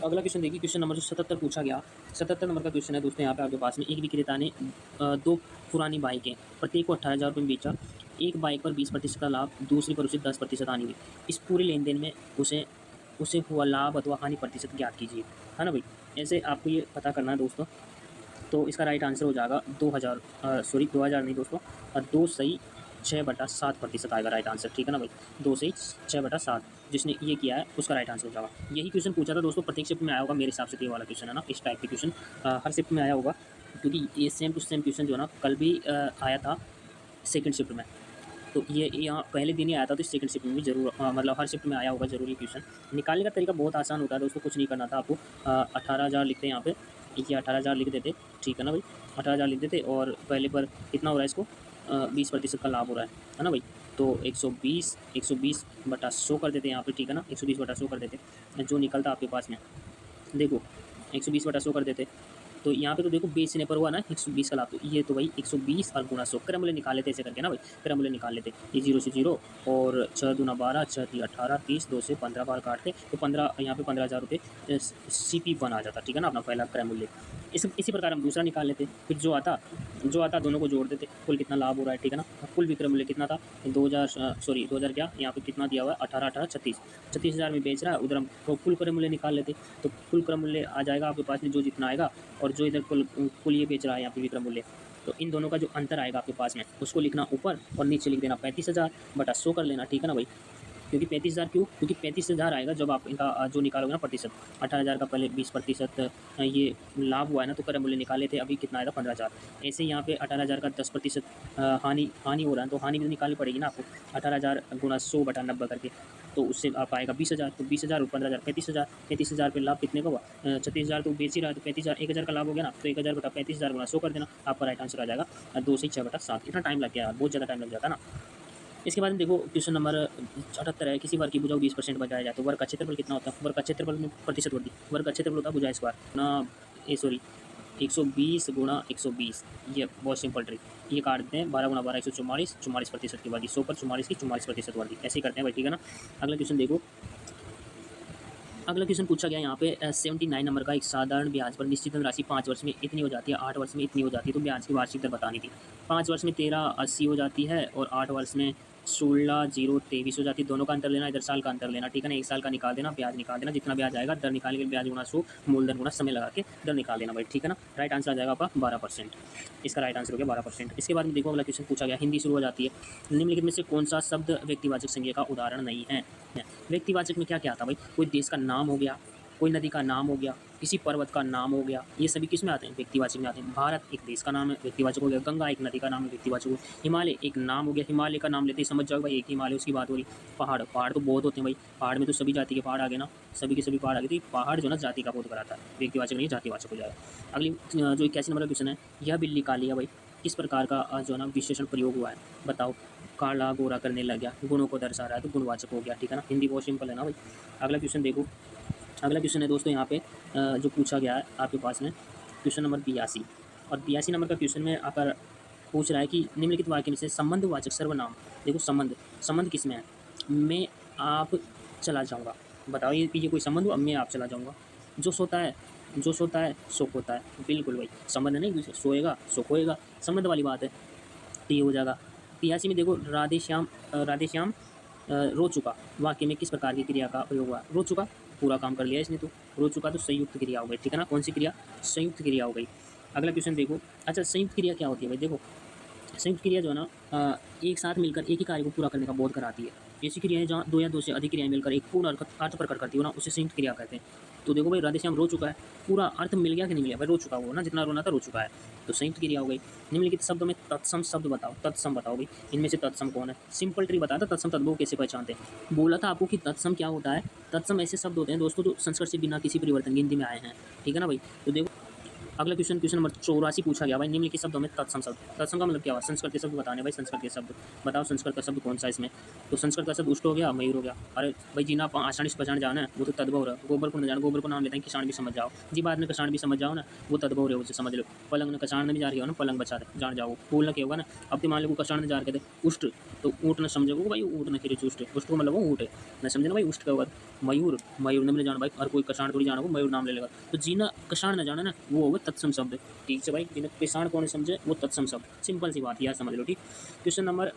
अगला क्वेश्चन देखिए, क्वेश्चन नंबर जो 77 पूछा गया, 77 नंबर का क्वेश्चन है दोस्तों यहाँ पे आपके पास में। एक विक्रेता ने 2 पुरानी बाइकें प्रत्येक को 18,000 रुपये में बेचा। एक बाइक पर 20% का लाभ, दूसरी पर उसे 10% हानि हुई। इस पूरे लेन देन में उसे हुआ लाभ अथवा हानि प्रतिशत ज्ञात कीजिए, है ना भाई। ऐसे आपको ये पता करना है दोस्तों। तो इसका राइट आंसर हो जाएगा 2000 नहीं दोस्तों, 2 सही 6/7% आएगा राइट आंसर, ठीक है ना भाई। 2 सही 6/7 जिसने ये किया है उसका राइट आंसर हो जाएगा। यही क्वेश्चन पूछा था दोस्तों, प्रत्येक शिफ्ट में आया होगा मेरे हिसाब से। तो ये वाला क्वेश्चन है ना, इस टाइप के क्वेश्चन हर शिफ्ट में आया होगा, क्योंकि ये सेम टू सेम क्वेश्चन जो है ना कल भी आया था सेकंड शिफ्ट में। तो ये यहाँ पहले दिन ही आया था, तो सेकंड शिफ्ट में भी जरूर मतलब हर शिफ्ट में आया होगा जरूर ये क्वेश्चन। निकालने का तरीका बहुत आसान होता है दोस्तों, कुछ नहीं करना था आपको। 18,000 लिखते हैं यहाँ पे, ये 18,000 लिख देते, ठीक है ना भाई। 18,000 लिख देते और पहले पर कितना हो रहा है इसको 20% का लाभ हो रहा है ना भाई। तो 120/100 कर देते हैं यहाँ पे, ठीक है ना। 120/100 कर देते, जो निकलता आपके पास में देखो 120/100 कर देते। तो यहाँ पे तो देखो बेचने पर हुआ ना 120 का लाभ, तो ये तो भाई 120 और गुणा 100 क्रय मूल्य निकाल लेते ऐसे करके ना भाई। क्रय मूल्य निकाल लेते, ये 0 से 0 और 6 दूना 12, 6 3 18, 30, 2 से 15 बार काटते तो 15 यहाँ पे 15,000 रुपये CP1 आ जाता, ठीक है ना, अपना पहला क्रय मूल्य। इसी प्रकार हम दूसरा निकाल लेते, फिर जो आता दोनों को जोड़ देते, कुल कितना लाभ हो रहा है, ठीक है ना। कुल विक्रय मूल्य कितना था 2000 क्या यहाँ पे कितना दिया हुआ है 18 36,000 में बेच रहा है। उधर हम कुल क्रय मूल्य निकाल लेते, तो कुल क्रय मूल्य आ जाएगा आपके पास में जो जितना आएगा, और जो इधर कुल ये बेच रहा है यहाँ पे विक्रय मूल्य। तो इन दोनों का जो अंतर आएगा आपके पास में उसको लिखना ऊपर और नीचे लिख देना 35,000/100 कर लेना, ठीक है ना भाई। क्योंकि 35,000 क्यों, क्योंकि 35,000 आएगा जब आप इनका जो निकालोगे ना प्रतिशत। 18,000 का पहले 20% ये लाभ हुआ है ना, तो क्रय मूल्य निकाले थे, अभी कितना आएगा 15,000। ऐसे यहाँ पे 18,000 का 10% हानि हो रहा है, तो हानि भी निकालनी पड़ेगी ना आपको। 18,000 गुणा 100/90 करके, तो उससे आप आएगा 20,000। तो 20,000 और 15,000 35,000 पे लाभ कितने का हुआ 36,000, तो बेच ही रहा है, तो 35,000 1,000 का लाभ हो गया ना। तो 1,000/35,000 गुणा 100 कर देना, आपका राइट आंसर आ जाएगा 2 से 6/7। इतना टाइम लग गया, बहुत ज़्यादा टाइम लग जाता है ना। इसके बाद में देखो क्वेश्चन नंबर 78 है। किसी वर्ग की भुजा 20% बजाया जाए तो वर्ग का क्षेत्रफल कितना होता है। वर्ग का क्षेत्रफल में प्रतिशत वर्ग का क्षेत्रफल होता है भुजा स्क्वायर ना 120 गुणा 120। ये बहुत सिंपल ट्रिक, ये काट देते हैं 12 गुणा 12 144, 44% की वर्गी, 100 पर 44 की 44% वर्गी, ऐसे ही करते हैं भाई, ठीक है ना। अगला क्वेश्चन देखो, अगला क्वेश्चन पूछा गया यहाँ पे 79 नंबर का। एक साधारण ब्याज पर निश्चित धनराशि 5 वर्ष में इतनी हो जाती है, 8 वर्ष में इतनी हो जाती है, तो ब्याज की वार्षिक दर बतानी थी। 5 वर्ष में 1380 हो जाती है और 8 वर्ष में 16,023 हो जाती है। दोनों का अंतर लेना, इधर साल का अंतर लेना, ठीक है ना। 1 साल का निकाल देना, ब्याज निकाल देना, जितना ब्याज आएगा दर निकाल के ब्याज गुणा 100 मूलधन गुणा समय लगा के दर निकाल देना भाई, ठीक है ना। राइट आंसर आ जाएगा आपका 12%, इसका राइट आंसर हो गया 12%। इसके बाद में देखो अगला क्वेश्चन पूछा गया, हिंदी शुरू हो जाती है। निम्नलिखित में से कौन सा शब्द व्यक्तिवाचक संज्ञा का उदाहरण नहीं है। व्यक्तिवाचक में क्या क्या आता है भाई, कोई देश का नाम हो गया, कोई नदी का नाम हो गया, किसी पर्वत का नाम हो गया, ये सभी किस में आते हैं, व्यक्तिवाचक में आते हैं। भारत एक देश का नाम है, व्यक्तिवाचक हो गया। गंगा एक नदी का नाम है, व्यक्तिवाचक हो गया। हिमालय एक नाम हो गया, हिमालय का नाम लेते ही समझ जाओ भाई एक हिमालय, उसकी बात हो रही। पहाड़ तो बहुत होते हैं भाई, पहाड़ में तो सभी जाति के पहाड़ आ गए ना, सभी के सभी पहाड़ आ गए, तो पहाड़ जो ना जाति का बोध कराता है, व्यक्तिवाचक नहीं जातिवाचक हो जाएगा। अगली जो 81 नंबर का क्वेश्चन है, यह बिल्ली काली है भाई, किस प्रकार का जो है ना विशेषण प्रयोग हुआ है बताओ। काला गोरा करने लग गया, गुणों को दर्शा रहा है, तो गुणवाचक हो गया, ठीक है ना। हिंदी बहुत सिंपल है ना भाई। अगला क्वेश्चन देखो, अगला क्वेश्चन है दोस्तों यहाँ पे जो पूछा गया है आपके पास में क्वेश्चन नंबर 82, और 82 नंबर का क्वेश्चन में आकर पूछ रहा है कि निम्नलिखित वाक्य में से संबंधवाचक सर्वनाम, देखो संबंध किस में है। मैं आप चला जाऊँगा, बताओ ये कोई संबंध हुआ। मैं आप चला जाऊँगा, जो सोता है सुख होता है, बिल्कुल भाई संबंध नहीं, सोएगा सुख होएगा, संबंध वाली बात है, तो ये हो जाएगा। 83 में देखो राधे श्याम रो चुका, वाक्य में किस प्रकार की क्रिया का प्रयोग हुआ। रो चुका, पूरा काम कर लिया इसने, तो रो चुका तो संयुक्त क्रिया हो गई, ठीक है ना। कौन सी क्रिया, संयुक्त क्रिया हो गई। अगला क्वेश्चन देखो, अच्छा संयुक्त क्रिया क्या होती है भाई, देखो संयुक्त क्रिया जो है ना एक साथ मिलकर एक ही कार्य को पूरा करने का बोध कराती है। ऐसी क्रियाएं जहाँ 2 या 2 से अधिक क्रियाएं मिलकर एक पूर्ण अर्थ प्रकट करती हो ना, उसे संयुक्त क्रिया कहते हैं। तो देखो भाई राधेश्याम रो चुका है, पूरा अर्थ मिल गया कि नहीं मिला भाई, रो चुका वो ना, जितना रोना था रो चुका है, तो संयुक्त क्रिया हो गई। निम्नलिखित शब्दों में तत्सम शब्द बताओ, तत्सम बताओ भाई, इनमें से तत्सम कौन है। सिंपल ट्री बताया था, तत्सम तद्भव कैसे पहचानते हैं। बोला था आपको कि तत्सम क्या होता है। तत्सम ऐसे शब्द होते हैं दोस्तों जो संस्कृत से बिना किसी परिवर्तन की हिंदी में आए हैं, ठीक है ना भाई। तो देखो अगला क्वेश्चन, क्वेश्चन नंबर 84 पूछा गया भाई, निम्नलिखित शब्दों में तत्सम शब्द, तत्सम का मतलब क्या हुआ, संस्कृत के शब्द बताने भाई, संस्कृत के शब्द बताओ, संस्कृत का शब्द कौन सा है इसमें। तो संस्कृत का शब्द उष्ट हो गया, मयूर हो गया। अरे भाई जी ना आसानी से पहचान जाना है वो तो तद्भव रहा, गोबर को न जाना, गोबर को नाम लेते हैं, किसान भी समझ जाओ जी, बाद में किसान भी समझ जाओ ना, वो तद्भव रहे, उसे समझ लो। पलंग ने कसान में जा रही हो ना, पलंग बचा जान जाओ, फूल ना क्या होगा ना। अब तो मान लो कसान ने जा रहे थे उष्ट, तो ऊँट न समझो भाई, ऊँट न खिरे उष्ट, उष्ट को मतलब वो ऊँट है न, समझे ना भाई, उष्ट का होगा मयूर, मयूर ने मिले जाना भाई, और कोई कसान थोड़ी जाना, वो मयूर नाम ले लेगा। तो जीना कसान न जाना ना, वो होगा तत्सम शब्द। ठीक है भाई, जिन्हें किसान कौन समझे वो तत्सम शब्द, सिंपल सी बात यार, समझ लो ठीक। क्वेश्चन नंबर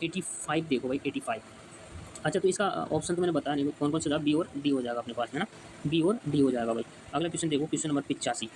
85 देखो भाई, 85। अच्छा तो इसका ऑप्शन तो मैंने बताया नहीं कौन कौन सा था, बी और डी हो जाएगा अपने पास में ना, बी और डी हो जाएगा भाई। अगला क्वेश्चन देखो, क्वेश्चन नंबर 85,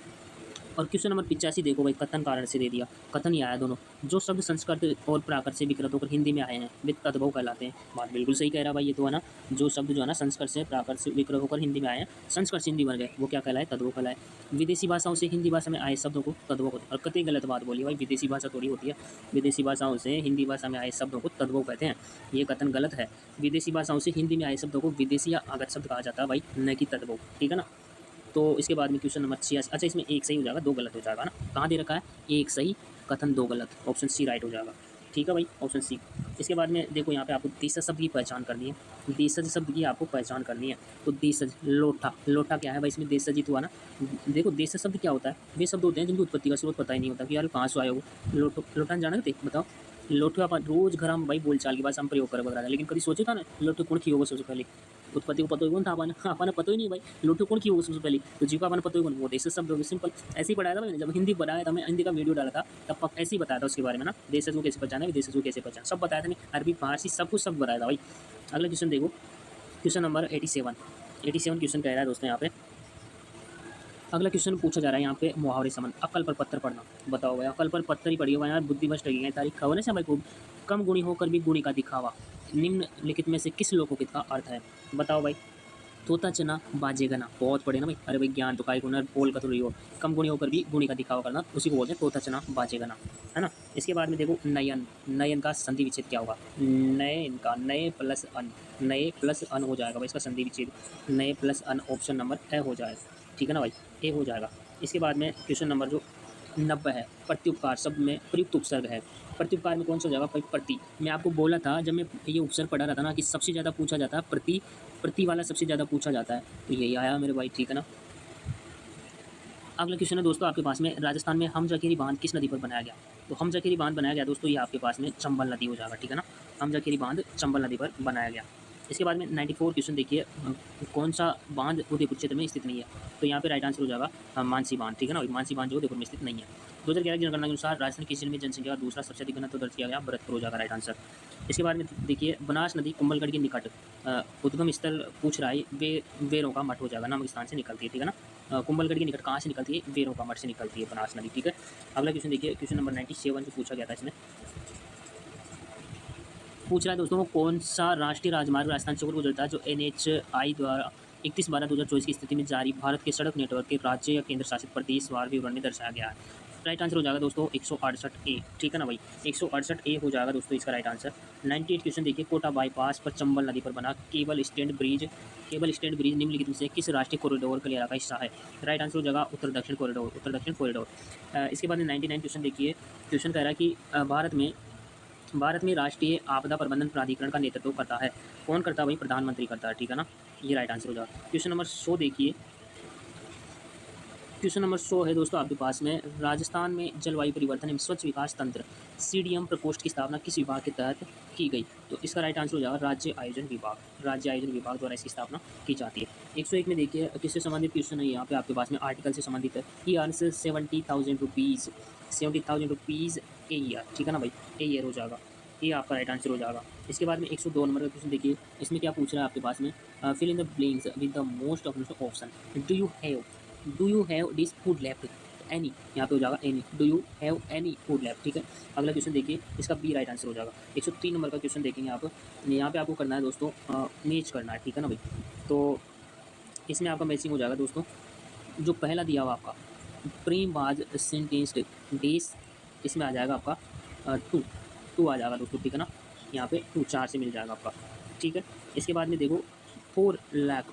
और क्वेश्चन नंबर 85 देखो भाई, कथन कारण से दे दिया, कथन ही आया दोनों, जो शब्द संस्कृत और प्राकृत से विकृत होकर हिंदी में आए हैं वे तद्भव कहलाते हैं। बात बिल्कुल सही कह रहा भाई ये तो है ना, जो शब्द जो है ना संस्कृत से प्राकृत से विकृत होकर हिंदी में आए हैं, संस्कृत से हिंदी बन गए, वो क्या कहलाए, तद्भव कहलाए। विदेशी भाषाओं से हिंदी भाषा में आए शब्दों को तद्भव कहते हैं, और कतई गलत बात बोली भाई, विदेशी भाषा थोड़ी होती है, विदेशी भाषाओं से हिंदी भाषा में आए शब्दों को तद्भव कहते हैं, ये कथन गलत है। विदेशी भाषाओं से हिंदी में आए शब्दों को विदेशी या आगत शब्द कहा जाता है भाई, न कि तद्भव, ठीक है ना। तो इसके बाद में क्वेश्चन नंबर 86, अच्छा इसमें एक सही हो जाएगा, दो गलत हो जाएगा ना, कहाँ दे रखा है, एक सही कथन दो गलत, ऑप्शन सी राइट हो जाएगा, ठीक है भाई, ऑप्शन सी। इसके बाद में देखो यहाँ पे आपको देशज शब्द की पहचान करनी है, देशज शब्द की आपको पहचान करनी है। तो देशज, लोटा, लोटा क्या है भाई, इसमें देशज ही तो हुआ ना। देखो देशज शब्द क्या होता है, वे शब्द होते हैं जिनकी उत्पत्ति का स्रोत पता ही नहीं होता कि यार कहाँ से आया वो। लोटो, लोटा जाना थे बताओ, लोटो अपन रोज घर हम भाई बोलचाल की भाषा हम प्रयोग कर वगैरह, लेकिन कभी सोचे था ना लोटो कौन की होगा सबसे पहले, उत्पत्ति को पता ही कौन था अपन, हाँ अपन पता ही नहीं भाई, लोटो कौन की होगा सबसे पहले, तो जी को अपन पता ही कौन, वो देशज शब्द होगी, सिंपल ऐसे ही पढ़ाया था मैंने, जब हिंदी पढ़ाया था मैं, हिंदी का वीडियो डाला था तब ऐसे ही बताया था उसके बारे में ना, देशज को कैसे पहचाना है, विदेशज को कैसे पहचाना, सब बताया था, नहीं अरबी फारसी सब कुछ सब बताया था भाई। अगला क्वेश्चन देखो, क्वेश्चन नंबर 87, 87 क्वेश्चन कह रहा है दोस्तों यहाँ पे। अगला क्वेश्चन पूछा जा रहा है यहाँ पे, मुहावरे संबंध, अकल पर पत्थर पढ़ना, बताओ भाई, अकल पर पत्थर ही पड़ी होगा यार, बुद्धि भ्रष्ट लगेगा तारीख खबर है भाई को, कम गुणी होकर भी गुणी का दिखावा, निम्नलिखित में से किस लोकोक्ति का अर्थ है, बताओ भाई। तोता चना बाजेगा ना, बहुत पढ़े ना भाई, अरे भाई ज्ञान तो काय को ना बोल का तो रही हो, कम गुणी होकर भी गुणी का दिखावा करना, उसी को बोलते हैं तोता चना बाजेगा ना, है ना। इसके बाद में देखो नयन, नयन का संधि विच्छेद क्या होगा, नयन का नए प्लस अन, नए प्लस अन हो जाएगा भाई इसका संधि विच्छेद, नए प्लस अन, ऑप्शन नंबर ए हो जाएगा, ठीक है ना भाई, ए हो जाएगा। इसके बाद में क्वेश्चन नंबर जो 90 है, प्रत्युपकार शब्द में प्रयुक्त उपसर्ग है, प्रत्युपकार में कौन सा हो जाएगा भाई, प्रति। मैं आपको बोला था जब मैं ये उपसर्ग पढ़ा रहा था ना कि सबसे ज़्यादा पूछा जाता है प्रति, प्रति वाला सबसे ज़्यादा पूछा जाता है, तो यही आया मेरे भाई, ठीक है ना। अगला क्वेश्चन है दोस्तों आपके पास में, राजस्थान में हमजखेरी बांध किस नदी पर बनाया गया, तो हमजखेरी बांध बनाया गया दोस्तों, ये आपके पास में चंबल नदी हो जाएगा, ठीक है ना, हमजखेरी बांध चंबल नदी पर बनाया गया। इसके बाद में 94 क्वेश्चन देखिए, कौन सा बांध उदयपुर क्षेत्र में स्थित नहीं है, तो यहाँ पे राइट आंसर हो जाएगा मानसी बांध, ठीक है ना, मानसी बांध जो उदयपुर में स्थित नहीं है। 2011 की जनगणना के अनुसार राजस्थान किस जिले में जनसंख्या का दूसरा सबसे अधिक घनत्व दर्ज किया गया, भरतपुर हो जाएगा राइट आंसर। इसके बाद में देखिए, बनास नदी कुंभलगढ़ के निकट उद्गम स्थल पूछ रहा है, वेरों का मठ हो जाएगा, नामक स्थान से निकलती है, ठीक है ना, कुंभलगढ़ के निकट कहाँ से निकलती है, वेरों का मठ से निकलती है बनास नदी, ठीक है। अगला क्वेश्चन देखिए, क्वेश्चन नंबर 97 जो पूछा गया था इसमें, पूछ रहा है दोस्तों, कौन सा राष्ट्रीय राजमार्ग राजस्थान से होकर गुजरता है, जो NHAI द्वारा 31/12/2024 की स्थिति में जारी भारत के सड़क नेटवर्क के राज्य या केंद्र शासित प्रदेश वार विवरण में दर्शाया गया है। राइट आंसर हो जाएगा दोस्तों 168A, ठीक है ना भाई, 168A हो जाएगा दोस्तों इसका राइट आंसर। 98 क्वेश्चन देखिए, कोटा बाईपास पर चंबल नदी पर बना cable stand bridge, cable stand bridge निम्नलिखित में से किस राष्ट्रीय कॉरिडोर का हिस्सा है, राइट आंसर हो जाएगा उत्तर दक्षिण कॉरिडोर, उत्तर दक्षिण कॉरिडोर। इसके बाद में 99 क्वेश्चन देखिए, क्वेश्चन कह रहा है कि भारत में राष्ट्रीय आपदा प्रबंधन प्राधिकरण का नेतृत्व करता है, कौन करता है भाई, प्रधानमंत्री करता है, ठीक है ना, ये राइट आंसर हो जाएगा। क्वेश्चन नंबर 100 देखिए, क्वेश्चन नंबर 100 है दोस्तों आपके पास में, राजस्थान में जलवायु परिवर्तन एवं स्वच्छ विकास तंत्र CDM प्रकोष्ठ की स्थापना किस विभाग के तहत की गई, तो इसका राइट आंसर हो जाएगा राज्य आयोजन विभाग, राज्य आयोजन विभाग द्वारा इसकी स्थापना की जाती है। 101 में देखिए, किससे संबंधित क्वेश्चन है यहाँ पे आपके पास में, आर्टिकल से संबंधित है, ही earns 70,000 rupees, 70,000 rupees a year, ठीक है ना भाई, ए ईयर हो जाएगा, ये आपका राइट आंसर हो जाएगा। इसके बाद में 102 नंबर का क्वेश्चन देखिए, इसमें क्या पूछ रहा है आपके पास में, fill in the blanks with the most option, do you have this food left, any, यहाँ पे हो जाएगा any, do you have any food left, ठीक है। अगला क्वेश्चन देखिए, इसका बी राइट आंसर हो जाएगा। 103 नंबर का क्वेश्चन देखेंगे आप, यहाँ पे आपको करना है दोस्तों मैच करना है, ठीक है ना भाई, तो इसमें आपका मैचिंग हो जाएगा दोस्तों, जो पहला दिया हुआ आपका प्रेम बाज सेंटेंस्ड डेस, इसमें आ जाएगा आपका टू आ जाएगा दोस्तों, ठीक है ना, यहाँ पे 2 4 से मिल जाएगा आपका, ठीक है। इसके बाद में देखो 4 लाख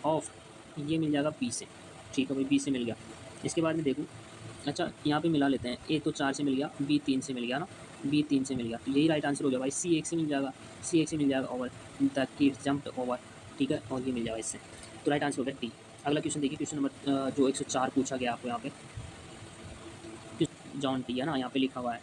ऑफ, ये मिल जाएगा बी से, ठीक है भाई, बी से मिल गया। इसके बाद में देखो, अच्छा यहाँ पे मिला लेते हैं, ए तो 4 से मिल गया, बी 3 से मिल गया ना, बी 3 से मिल गया, तो यही राइट आंसर हो गया भाई। सी 1 से मिल जाएगा, सी 1 से मिल जाएगा over, the kid jumped over, ठीक है, और ये मिल जाएगा इससे, तो राइट आंसर हो गया डी। अगला क्वेश्चन देखिए, क्वेश्चन नंबर जो 104 पूछा गया आपको यहाँ पे, जॉन टी है ना, यहाँ पे लिखा हुआ है,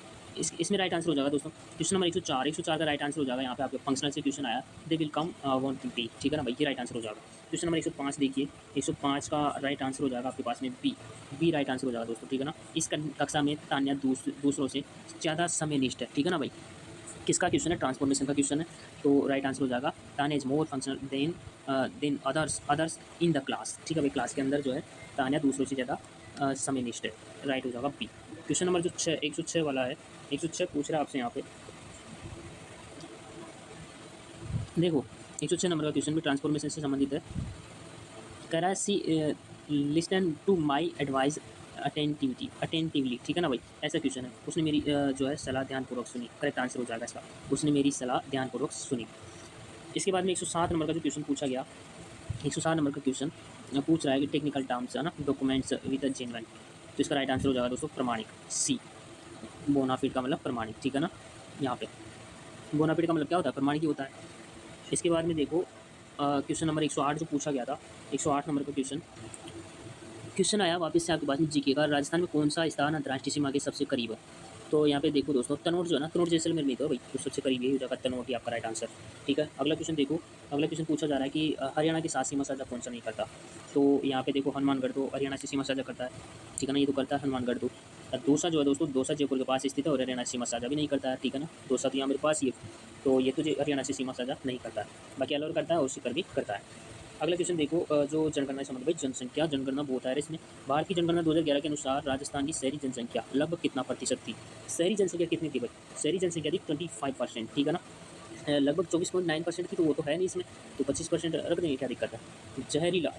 इसमें राइट आंसर हो जाएगा दोस्तों क्वेश्चन नंबर 104 का राइट आंसर हो जाएगा। यहाँ पे आपके फंक्शनल से क्वेश्चन आया, they will come want to tea, ठीक है ना भाई, ये राइट आंसर हो जाएगा। क्वेश्चन नंबर 105 देखिए, 105 का राइट आंसर हो जाएगा आपके पास में बी राइट आंसर हो जाएगा दोस्तों, ठीक है ना। इस कक्षा में तान्या दूसरों से ज़्यादा समयनिष्ठ है, ठीक है ना भाई। किसका क्वेश्चन है, ट्रांसफॉर्मेशन का क्वेश्चन है, तो राइट आंसर हो जाएगा Tanya is more functional than others in the class, ठीक है भाई, क्लास के अंदर जो है तान्या दूसरों से ज़्यादा समयनिष्ठ है, राइट हो जाएगा बी। क्वेश्चन नंबर जो 106 वाला है, 106 पूछ रहा है आपसे यहाँ पे, देखो 106 नंबर का क्वेश्चन भी ट्रांसफॉर्मेशन से संबंधित है। कह रहा है see listen to my advice attentively, ठीक है ना भाई, ऐसा क्वेश्चन है। उसने मेरी जो है सलाह ध्यानपूर्वक सुनी, करेक्ट आंसर हो जाएगा इसका, उसने मेरी सलाह ध्यानपूर्वक सुनी। इसके बाद में 107 नंबर का जो क्वेश्चन पूछा गया, 107 नंबर का क्वेश्चन पूछ रहा है कि टेक्निकल टर्म्स है ना, डॉक्यूमेंट्स विद जेन्युइन, तो इसका राइट आंसर हो जाएगा दोस्तों प्रमाणिक, सी बोनाफिड का मतलब प्रमाणिक, ठीक है ना। यहाँ पे बोनाफिड का मतलब क्या होता है, प्रमाणिक ही होता है। इसके बाद में देखो क्वेश्चन नंबर 108 जो पूछा गया था, 108 नंबर का क्वेश्चन आया वापस से आपके पास में जीके का, राजस्थान में कौन सा स्थान अंतर्राष्ट्रीय सीमा के सबसे करीब है। तो यहाँ पे देखो दोस्तों, तनोट जो है ना, तनोट जैसलमेर में तो भाई, तो सबसे करीब यही हो जाएगा, तनोट ही आपका राइट आंसर, ठीक है। अगला क्वेश्चन देखो, अगला क्वेश्चन पूछा जा रहा है कि हरियाणा के साथ सीमा साझा कौन सा नहीं करता। तो यहाँ पे देखो हनुमानगढ़ तो हरियाणा से सीमा साझा करता है, ठीक है ना, ये तो करता है हनुमानगढ़ तो। और दौसा जो है दोस्तों, दौसा जयपुर के पास स्थित है और हरियाणा से सीमा साझा भी नहीं करता है, ठीक है ना, दौसा तो यहाँ मेरे पास ही, तो ये तो हरियाणा से सीमा साझा नहीं करता है, बाकी अलवर करता है और सीकर भी करता है। अगला क्वेश्चन देखो, जो जनगणना संबंध भाई, जनसंख्या जनगणना बहुत है इसमें। भारत की जनगणना 2011 के अनुसार राजस्थान की शहरी जनसंख्या लगभग कितना प्रतिशत थी। शहरी जनसंख्या कितनी थी भाई, शहरी जनसंख्या थी 25%, ठीक है ना, लगभग 24.9% की, तो वो तो है नहीं इसमें, तो 25% रख देंगे, क्या दिक्कत है।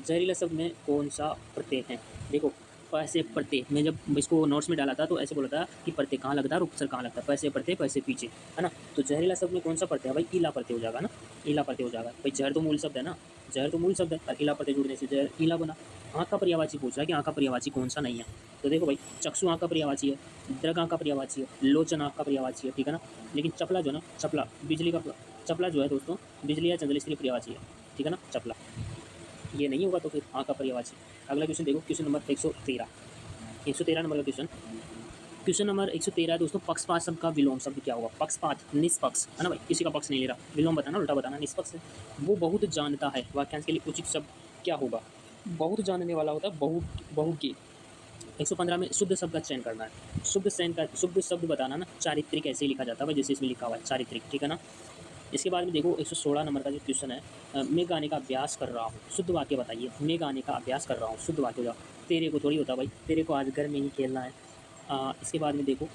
जहरीला शब्द में कौन सा प्रत्यय है, देखो पैसे प्रत्यय, मैं जब इसको नोट्स में डाला था तो ऐसे बोला था कि प्रत्यय कहाँ लगता है और उपसर्ग कहाँ लगता है, पैसे प्रत्यय पैसे पीछे, है ना। तो जहरीला शब्द में कौन सा प्रत्यय है भाई, ईला प्रत्यय हो जाएगा ना, ईला प्रत्यय हो जाएगा भाई। जहर तो मूल शब्द है ना, जहर तो मूल शब्द है, और ईला प्रत्यय जुड़ने से जहर ईला बना। आँख का पर्यायवाची पूछ रहा है कि आँख का पर्यायवाची कौन सा नहीं है, तो देखो भाई, चक्षु आँख का पर्यायवाची है, दृग आँख का पर्यायवाची है, लोचन आँख का पर्यायवाची है, ठीक है ना। लेकिन चपला जो है ना, चपला बिजली का, चपला जो है दोस्तों बिजली या चंद्र स्त्री पर्यायवाची है, ठीक है ना, चपला ये नहीं होगा तो फिर आँख का पर्यायवाची। अगला क्वेश्चन देखो, क्वेश्चन नंबर 113 नंबर का क्वेश्चन नंबर 113 है दोस्तों, पक्षपात शब्द का विलोम शब्द क्या होगा। पक्षपात निष्पक्ष है ना भाई, किसी का पक्ष नहीं ले रहा, विलोम बताना उल्टा बताना, निष्पक्ष है। वो बहुत जानता है, वाक्यांश के लिए उचित शब्द क्या होगा, बहुत जानने वाला होता है, बहु की। 115 में शुद्ध शब्द का चयन करना है, शुद्ध शब्द बताना ना, चारित्रिक ऐसे ही लिखा जाता है भाई, जैसे इसमें लिखा हुआ है चारित्रिक, ठीक है ना। इसके बाद में देखो 116 नंबर का जो क्वेश्चन है, मैं गाने का अभ्यास कर रहा हूँ, शुद्ध वाक्य बताइए, मैं गाने का अभ्यास कर रहा हूँ, शुद्ध वाक्य हो जाओ, तेरे को थोड़ी होता भाई, तेरे को आज घर में ही खेलना है। इसके बाद में देखो,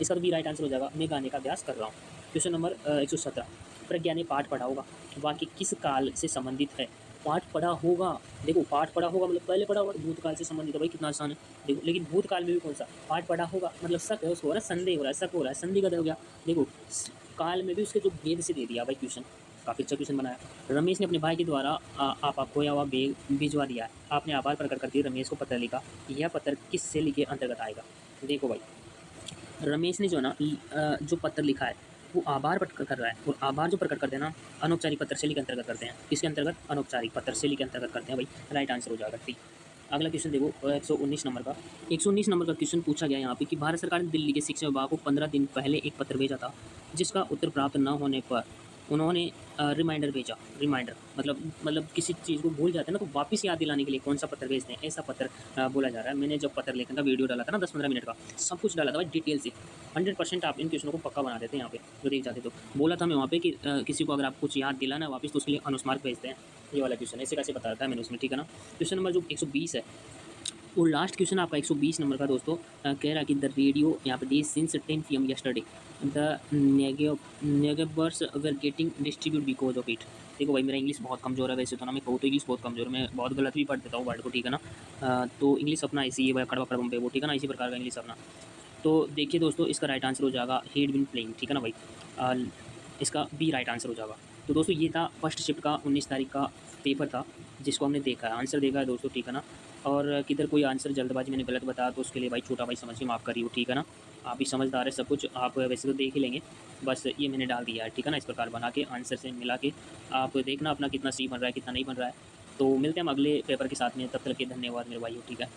इसका तो भी राइट आंसर हो जाएगा, मैं गाने का अभ्यास कर रहा हूँ। क्वेश्चन नंबर 117, प्रज्ञा ने पाठ पढ़ा होगा, वाक्य किस काल से संबंधित है। पाठ पढ़ा होगा, देखो पाठ पढ़ा होगा मतलब पहले पढ़ा होगा, भूतकाल से संबंधित है भाई, कितना आसान है देखो। लेकिन भूतकाल में भी कौन सा पाठ पढ़ा होगा, मतलब शक है उसको, ना संदेह हो रहा है, शक हो रहा है, संदिग्ध हो गया। देखो काल में भी उसके जो भेद से दे दिया भाई क्वेश्चन, काफ़ी अच्छा क्वेश्चन बनाया। रमेश ने अपने भाई के द्वारा आपा खोया हुआ बैग भिजवा दिया है, आपने आभार प्रकट करते हुए रमेश को पत्र लिखा, यह पत्र किस शैली के अंतर्गत आएगा। देखो भाई, रमेश ने जो ना जो पत्र लिखा है वो आभार प्रकट कर रहा है, और आभार जो प्रकट करते हैं ना, अनौपचारिक पत्र शैली के अंतर्गत करते हैं। किसके अंतर्गत, अनौपचारिक पत्र शैली के अंतर्गत करते हैं भाई, राइट आंसर हो जाएगा टी। अगला क्वेश्चन देखो 119 नंबर का, 119 नंबर का क्वेश्चन पूछा गया यहाँ पे कि भारत सरकार ने दिल्ली के शिक्षा विभाग को 15 दिन पहले एक पत्र भेजा था, जिसका उत्तर प्राप्त न होने पर उन्होंने रिमाइंडर भेजा। रिमाइंडर मतलब किसी चीज़ को भूल जाते हैं ना, तो वापस याद दिलाने के लिए कौन सा पत्र भेजते हैं, ऐसा पत्र बोला जा रहा है। मैंने जब पत्र लेखन का वीडियो डाला था ना 10-15 मिनट का, सब कुछ डाला था भाई डिटेल से, 100% आप इन क्वेश्चनों को पक्का बना देते हैं। यहाँ पे जो देख जाते तो बोला था मैं वहाँ पे कि किसी को अगर आप कुछ याद दिलाना है वापस, तो उसके लिए अनुस्मारक भेजते हैं। ये वाला क्वेश्चन ऐसे कैसे बता रखा है मैंने उसमें, ठीक है ना। क्वेश्चन नंबर जो 120 है, और लास्ट क्वेश्चन आपका 120 नंबर का दोस्तों, कह रहा है कि द रेडियो यहाँ पे the since 10 PM yesterday the neighbours were getting distribute because of it. देखो भाई, मेरा इंग्लिश बहुत कमज़ोर है वैसे तो ना, मैं कहूँ तो इंग्लिश बहुत कमज़ोर है, मैं बहुत गलत भी पढ़ देता हूँ वर्ड को, ठीक है ना। तो इंग्लिश अपना ऐसी है कड़वा कड़वा पे वो, ठीक है ना, इसी प्रकार का इंग्लिश अपना। तो देखिए दोस्तों, इसका राइट आंसर हो जाएगा हेड बिन प्लेइंग, ठीक है ना भाई, इसका बी राइट आंसर हो जाएगा। तो दोस्तों ये था फर्स्ट शिफ्ट का 19 तारीख का पेपर था, जिसको हमने देखा है, आंसर देखा है दोस्तों, ठीक है ना। और किधर कोई आंसर जल्दबाजी मैंने गलत बताया तो उसके लिए भाई छोटा भाई समझ के माफ़ करिए, ठीक है ना। आप भी समझदार है, सब कुछ आप वैसे तो देख ही लेंगे, बस ये मैंने डाल दिया है, ठीक है ना। इस प्रकार बना के आंसर से मिला के आप देखना अपना कितना सही बन रहा है कितना नहीं बन रहा है। तो मिलते हैं हम अगले पेपर के साथ में, तब तक के धन्यवाद मेरे भाइयों, ठीक है।